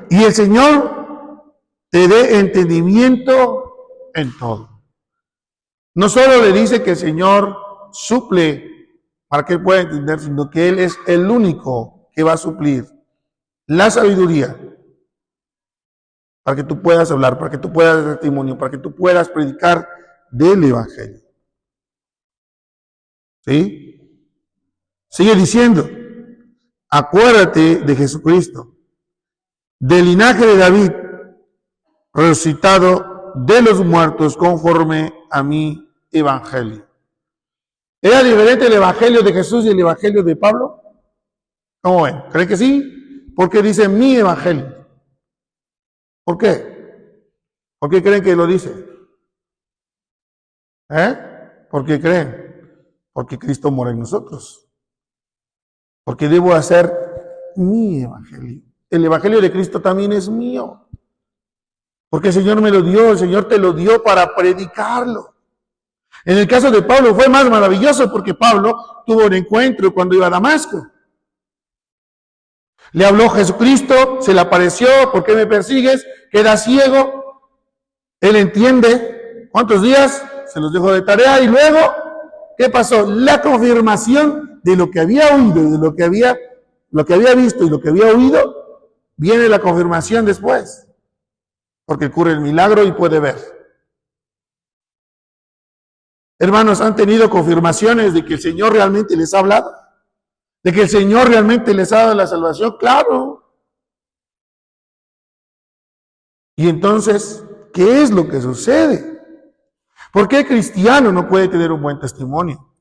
y el Señor te dé entendimiento en todo. No solo le dice que el Señor suple para que él pueda entender, sino que Él es el único que va a suplir la sabiduría para que tú puedas hablar, para que tú puedas dar testimonio, para que tú puedas predicar del Evangelio. ¿Sí? Sigue diciendo, acuérdate de Jesucristo, del linaje de David, resucitado de los muertos conforme a mi evangelio. ¿Era diferente el evangelio de Jesús y el evangelio de Pablo? ¿Cómo ven? ¿Creen que sí? Porque dice mi evangelio. ¿Por qué? ¿Por qué creen que lo dice? ¿Por qué creen? Porque Cristo mora en nosotros. Porque debo hacer mi evangelio. El evangelio de Cristo también es mío. Porque el Señor me lo dio, el Señor te lo dio para predicarlo. En el caso de Pablo fue más maravilloso porque Pablo tuvo un encuentro cuando iba a Damasco. Le habló Jesucristo, se le apareció, ¿por qué me persigues? Queda ciego. Él entiende. ¿Cuántos días? Se los dejó de tarea y luego, ¿qué pasó? La confirmación de lo que había oído, de lo que había visto y lo que había oído, viene la confirmación después. Porque ocurre el milagro y puede ver. Hermanos, ¿han tenido confirmaciones de que el Señor realmente les ha hablado? ¿De que el Señor realmente les ha dado la salvación? Claro. Y entonces, ¿qué es lo que sucede? ¿Por qué el cristiano no puede tener un buen testimonio?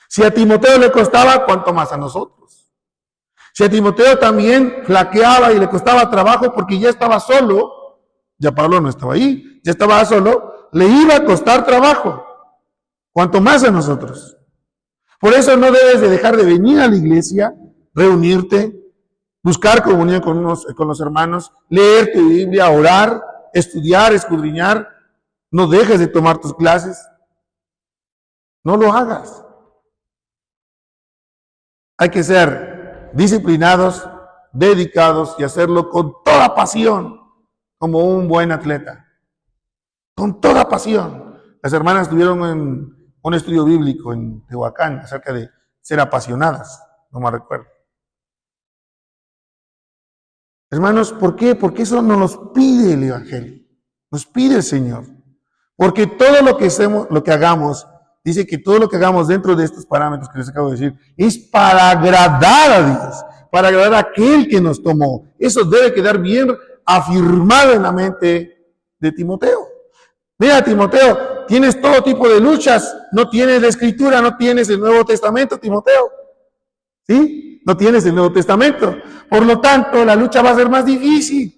Si a Timoteo le costaba, ¿cuánto más a nosotros? Si a Timoteo también flaqueaba y le costaba trabajo porque ya estaba solo, ya Pablo no estaba ahí, ya estaba solo, le iba a costar trabajo. Cuanto más a nosotros. Por eso no debes de dejar de venir a la iglesia, reunirte, buscar comunión con los hermanos, leer tu Biblia, orar, estudiar, escudriñar. No dejes de tomar tus clases. No lo hagas. Hay que ser disciplinados, dedicados y hacerlo con toda pasión, como un buen atleta. Con toda pasión. Las hermanas tuvieron un estudio bíblico en Tehuacán acerca de ser apasionadas, no me recuerdo. Hermanos, ¿por qué? Porque eso no nos pide el Evangelio, nos pide el Señor. Porque todo lo que hagamos, dice que todo lo que hagamos dentro de estos parámetros que les acabo de decir, es para agradar a Dios, para agradar a aquel que nos tomó. Eso debe quedar bien afirmado en la mente de Timoteo. Mira, Timoteo, tienes todo tipo de luchas, no tienes la Escritura, no tienes el Nuevo Testamento, Timoteo. ¿Sí? No tienes el Nuevo Testamento. Por lo tanto, la lucha va a ser más difícil.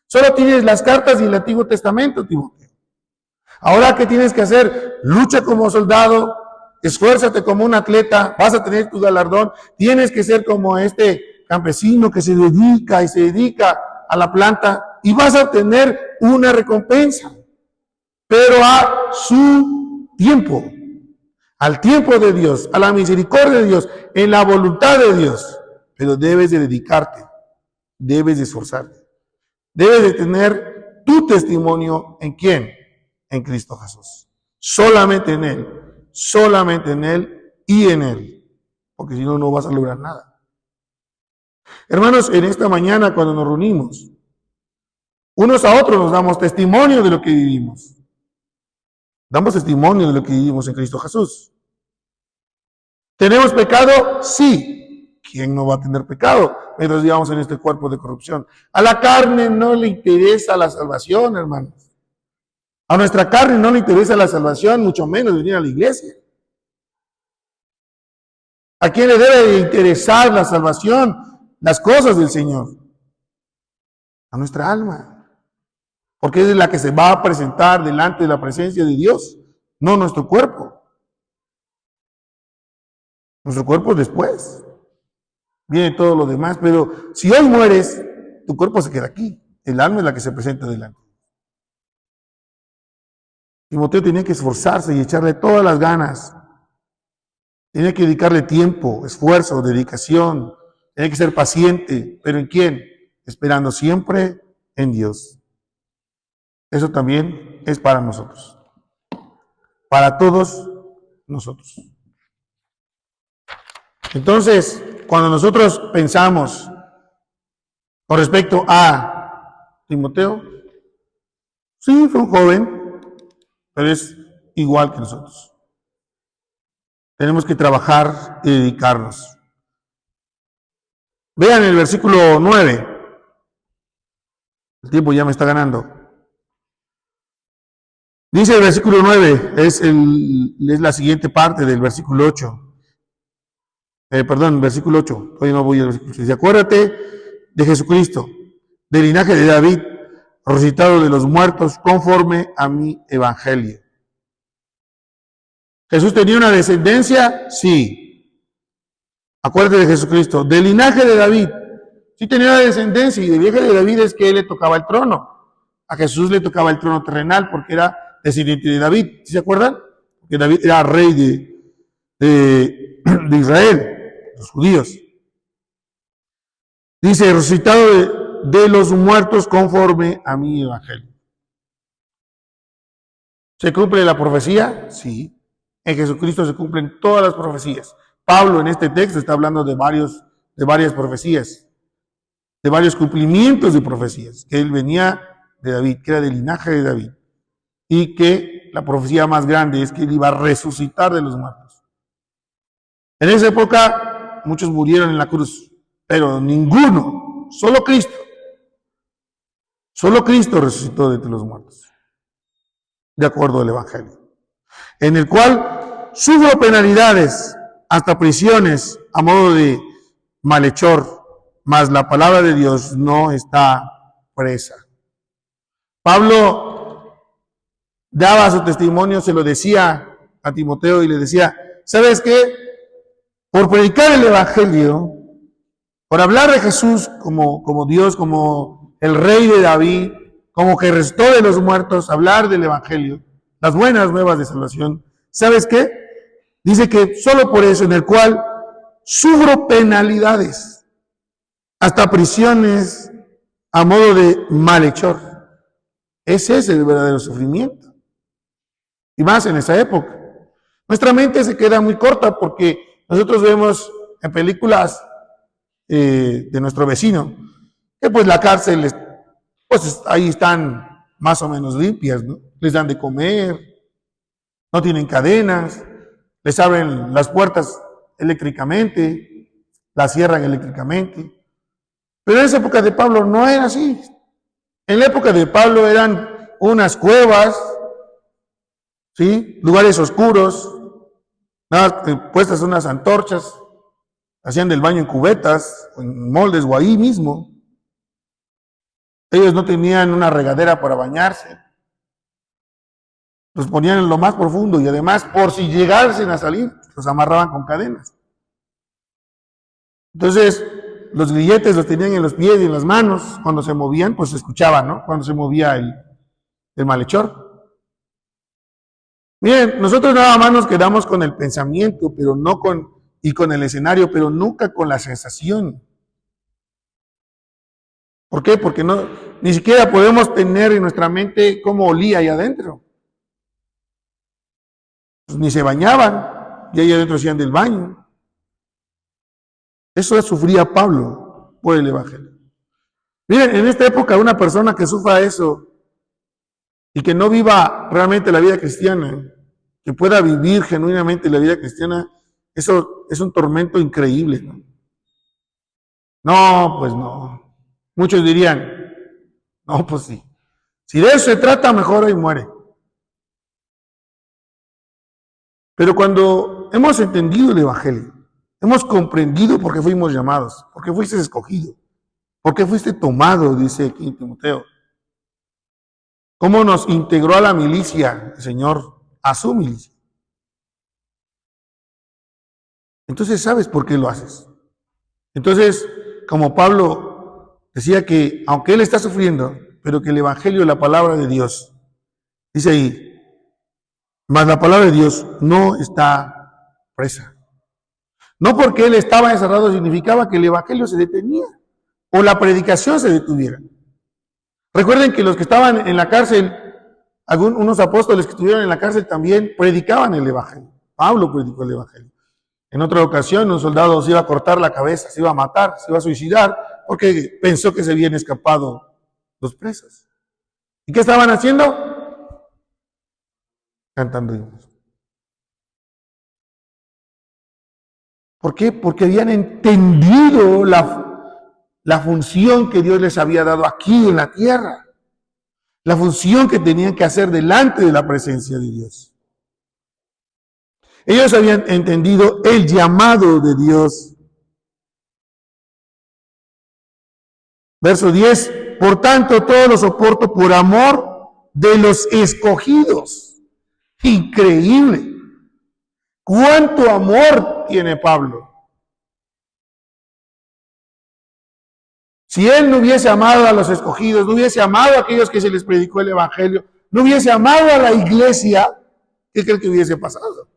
Solo tienes las cartas y el Antiguo Testamento, Timoteo. Ahora, ¿qué tienes que hacer? Lucha como soldado, esfuérzate como un atleta, vas a tener tu galardón. Tienes que ser como este campesino que se dedica a la planta y vas a obtener una recompensa. Pero a su tiempo, al tiempo de Dios, a la misericordia de Dios, en la voluntad de Dios. Pero debes de dedicarte, debes de esforzarte, debes de tener tu testimonio ¿en quién? En Cristo Jesús. Solamente en Él y en Él. Porque si no, no vas a lograr nada. Hermanos, en esta mañana cuando nos reunimos, unos a otros nos damos testimonio de lo que vivimos. Damos testimonio de lo que vivimos en Cristo Jesús. ¿Tenemos pecado? Sí. ¿Quién no va a tener pecado mientras vivamos en este cuerpo de corrupción? A la carne no le interesa la salvación, hermanos. A nuestra carne no le interesa la salvación, mucho menos venir a la iglesia. ¿A quién le debe de interesar la salvación? Las cosas del Señor. A nuestra alma. Porque es la que se va a presentar delante de la presencia de Dios, no nuestro cuerpo. Nuestro cuerpo después. Viene todo lo demás, pero si hoy mueres, tu cuerpo se queda aquí. El alma es la que se presenta delante. Timoteo tenía que esforzarse y echarle todas las ganas. Tenía que dedicarle tiempo, esfuerzo, dedicación. Tenía que ser paciente. ¿Pero en quién? Esperando siempre en Dios. Eso también es para nosotros. Para todos nosotros. Entonces, cuando nosotros pensamos con respecto a Timoteo, sí, fue un joven, pero es igual que nosotros. Tenemos que trabajar y dedicarnos. Vean el versículo 9. El tiempo ya me está ganando. Dice el versículo 9, es la siguiente parte del versículo 8. Versículo 8. Todavía no voy al versículo 8. Dice, acuérdate de Jesucristo, del linaje de David, resucitado de los muertos, conforme a mi evangelio. ¿Jesús tenía una descendencia? Sí. Acuérdate de Jesucristo, del linaje de David. Sí tenía una descendencia, y del linaje de David es que él le tocaba el trono. A Jesús le tocaba el trono terrenal porque era descendiente de David. ¿Sí se acuerdan? Porque David era rey de Israel, los judíos. Dice, resucitado de los muertos conforme a mi evangelio. ¿Se cumple la profecía? Sí. En Jesucristo se cumplen todas las profecías. Pablo en este texto está hablando de varias profecías, de varios cumplimientos de profecías, que él venía de David, que era del linaje de David, y que la profecía más grande es que él iba a resucitar de los muertos. En esa época muchos murieron en la cruz, pero ninguno, solo Cristo resucitó de entre los muertos, de acuerdo al Evangelio, en el cual sufro penalidades, hasta prisiones, a modo de malhechor, mas la palabra de Dios no está presa. Pablo daba su testimonio, se lo decía a Timoteo y le decía, ¿sabes qué? Por predicar el Evangelio, por hablar de Jesús como Dios, como el Rey de David, como que resucitó de los muertos, hablar del Evangelio, las buenas nuevas de salvación, ¿sabes qué? Dice que solo por eso, en el cual sufro penalidades, hasta prisiones, a modo de malhechor. Ese es el verdadero sufrimiento. Y más en esa época. Nuestra mente se queda muy corta porque nosotros vemos en películas de nuestro vecino que pues la cárcel, pues ahí están más o menos limpias, ¿no? Les dan de comer, no tienen cadenas, les abren las puertas eléctricamente, las cierran eléctricamente. Pero en esa época de Pablo no era así. En la época de Pablo eran unas cuevas, ¿sí? Lugares oscuros, puestas unas antorchas, hacían del baño en cubetas, en moldes o ahí mismo. Ellos no tenían una regadera para bañarse. Los ponían en lo más profundo y además, por si llegasen a salir, los amarraban con cadenas. Entonces, los grilletes los tenían en los pies y en las manos. Cuando se movían, pues se escuchaban, ¿no? Cuando se movía el malhechor. Miren, nosotros nada más nos quedamos con el pensamiento, pero no con el escenario, pero nunca con la sensación. ¿Por qué? Porque ni siquiera podemos tener en nuestra mente cómo olía ahí adentro. Pues ni se bañaban, y ahí adentro hacían del baño. Eso sufría Pablo por el Evangelio. Miren, en esta época una persona que sufra eso y que no viva realmente la vida cristiana, que pueda vivir genuinamente la vida cristiana, eso es un tormento increíble, ¿no? No, pues no. Muchos dirían, no, pues sí. Si de eso se trata, mejor ahí muere. Pero cuando hemos entendido el Evangelio, hemos comprendido por qué fuimos llamados, por qué fuiste escogido, por qué fuiste tomado, dice aquí Timoteo. Cómo nos integró a la milicia, el Señor, a su milicia. Entonces sabes por qué lo haces. Entonces, como Pablo decía que, aunque él está sufriendo, pero que el Evangelio, la palabra de Dios, dice ahí, mas la palabra de Dios no está presa. No porque él estaba encerrado significaba que el Evangelio se detenía o la predicación se detuviera. Recuerden que los que estaban en la cárcel, unos apóstoles que estuvieron en la cárcel también predicaban el Evangelio. Pablo predicó el Evangelio. En otra ocasión, un soldado se iba a cortar la cabeza, se iba a matar, se iba a suicidar, porque pensó que se habían escapado los presos. ¿Y qué estaban haciendo? Cantando himnos. ¿Por qué? Porque habían entendido la función que Dios les había dado aquí en la tierra. La función que tenían que hacer delante de la presencia de Dios. Ellos habían entendido el llamado de Dios. Verso 10, por tanto todo lo soporto por amor de los escogidos. Increíble. ¿Cuánto amor tiene Pablo? Si él no hubiese amado a los escogidos, no hubiese amado a aquellos que se les predicó el evangelio, no hubiese amado a la iglesia, ¿qué cree que hubiese pasado?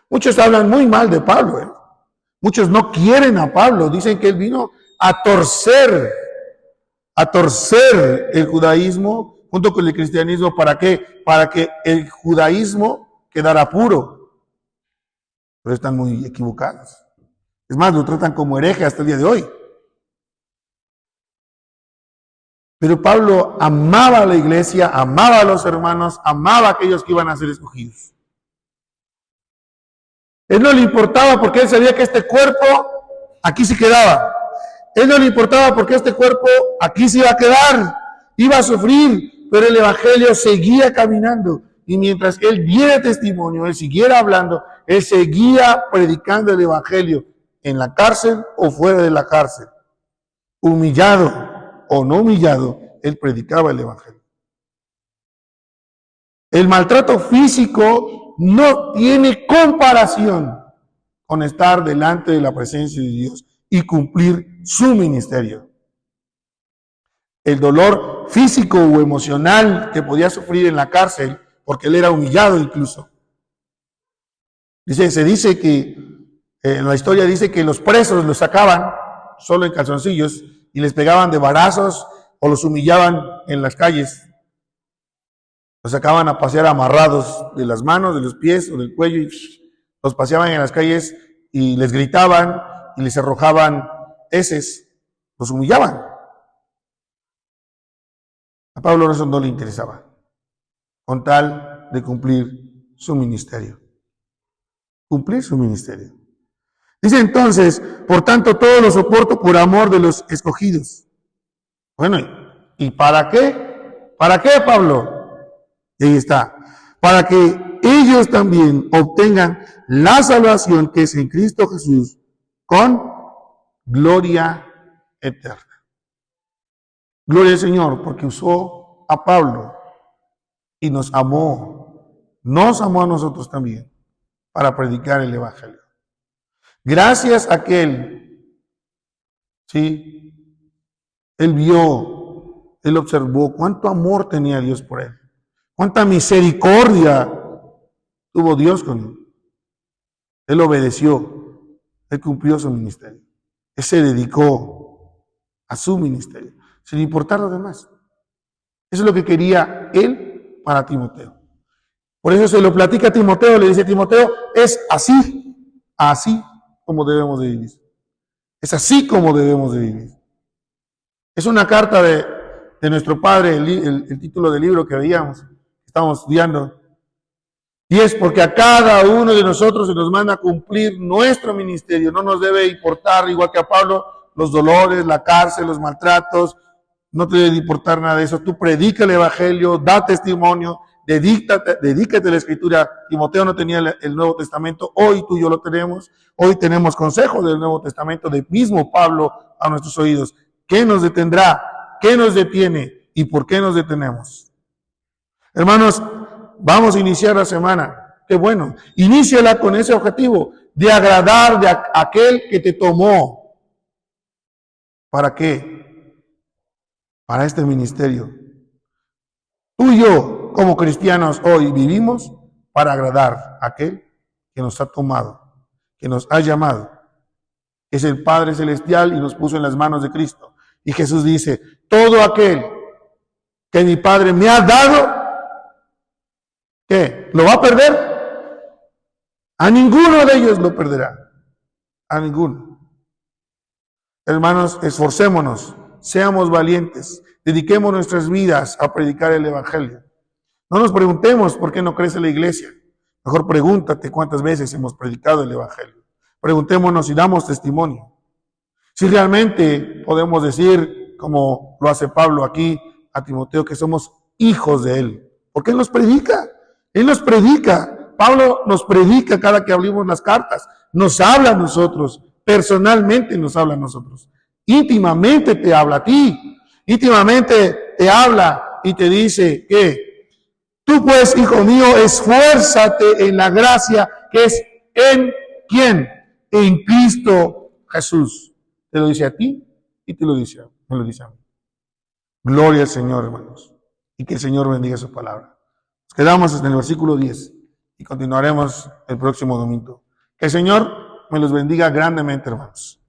Muchos hablan muy mal de Pablo, ¿eh? Muchos no quieren a Pablo, dicen que él vino a torcer el judaísmo junto con el cristianismo. ¿Para qué? Para que el judaísmo quedara puro. Pero están muy equivocados. Es más, lo tratan como hereje hasta el día de hoy. Pero Pablo amaba a la iglesia, amaba a los hermanos, amaba a aquellos que iban a ser escogidos. Él no le importaba porque él sabía que este cuerpo aquí se quedaba. Él no le importaba porque este cuerpo aquí se iba a quedar, iba a sufrir, pero el evangelio seguía caminando. Y mientras él diera testimonio, él siguiera hablando, él seguía predicando el evangelio en la cárcel o fuera de la cárcel. Humillado o no humillado, él predicaba el evangelio. El maltrato físico no tiene comparación con estar delante de la presencia de Dios y cumplir su ministerio. El dolor físico o emocional que podía sufrir en la cárcel, porque él era humillado incluso. Se dice que, en la historia dice que los presos los sacaban solo en calzoncillos y les pegaban de varazos o los humillaban en las calles. Los sacaban a pasear amarrados de las manos, de los pies o del cuello y los paseaban en las calles y les gritaban y les arrojaban heces, los humillaban. A Pablo eso no le interesaba, con tal de cumplir su ministerio. Cumplir su ministerio. Dice entonces, por tanto todo lo soporto por amor de los escogidos. Bueno, ¿y para qué? ¿Para qué, Pablo? Y ahí está. Para que ellos también obtengan la salvación que es en Cristo Jesús con gloria eterna. Gloria al Señor, porque usó a Pablo y nos amó a nosotros también para predicar el evangelio. Gracias a aquel, sí, él vio, él observó cuánto amor tenía Dios por él. Cuánta misericordia tuvo Dios con él. Él obedeció, él cumplió su ministerio. Él se dedicó a su ministerio, sin importar lo demás. Eso es lo que quería él para Timoteo. Por eso se lo platica a Timoteo, le dice a Timoteo, es así como debemos de vivir. Es así como debemos de vivir. Es una carta de nuestro padre, el título del libro que veíamos. Estamos estudiando, y es porque a cada uno de nosotros se nos manda a cumplir nuestro ministerio. No nos debe importar, igual que a Pablo, los dolores, la cárcel, los maltratos, no te debe importar nada de eso. Tú predica el evangelio, da testimonio, dedícate a la escritura. Timoteo no tenía el Nuevo Testamento, hoy tú y yo lo tenemos. Hoy tenemos consejos del Nuevo Testamento, del mismo Pablo a nuestros oídos. ¿Qué nos detendrá? ¿Qué nos detiene? ¿Y por qué nos detenemos? Hermanos, vamos a iniciar la semana. Qué bueno. Iníciala con ese objetivo de agradar a aquel que te tomó. ¿Para qué? Para este ministerio. Tú y yo, como cristianos, hoy vivimos para agradar a aquel que nos ha tomado, que nos ha llamado. Es el Padre Celestial y nos puso en las manos de Cristo. Y Jesús dice, todo aquel que mi Padre me ha dado, ¿qué? ¿Lo va a perder? A ninguno de ellos lo perderá. A ninguno. Hermanos, esforcémonos, seamos valientes, dediquemos nuestras vidas a predicar el evangelio. No nos preguntemos por qué no crece la iglesia. Mejor pregúntate cuántas veces hemos predicado el Evangelio. Preguntémonos si damos testimonio. Si realmente podemos decir, como lo hace Pablo aquí a Timoteo, que somos hijos de Él. Porque Él nos predica. Él nos predica. Pablo nos predica cada que abrimos las cartas. Nos habla a nosotros. Personalmente nos habla a nosotros. Íntimamente te habla a ti. Íntimamente te habla y te dice que tú pues, hijo mío, esfuérzate en la gracia que es en ¿quién? En Cristo Jesús. Te lo dice a ti y te lo dice me lo dice a mí. Gloria al Señor, hermanos. Y que el Señor bendiga su palabra. Nos quedamos en el versículo 10 y continuaremos el próximo domingo. Que el Señor me los bendiga grandemente, hermanos.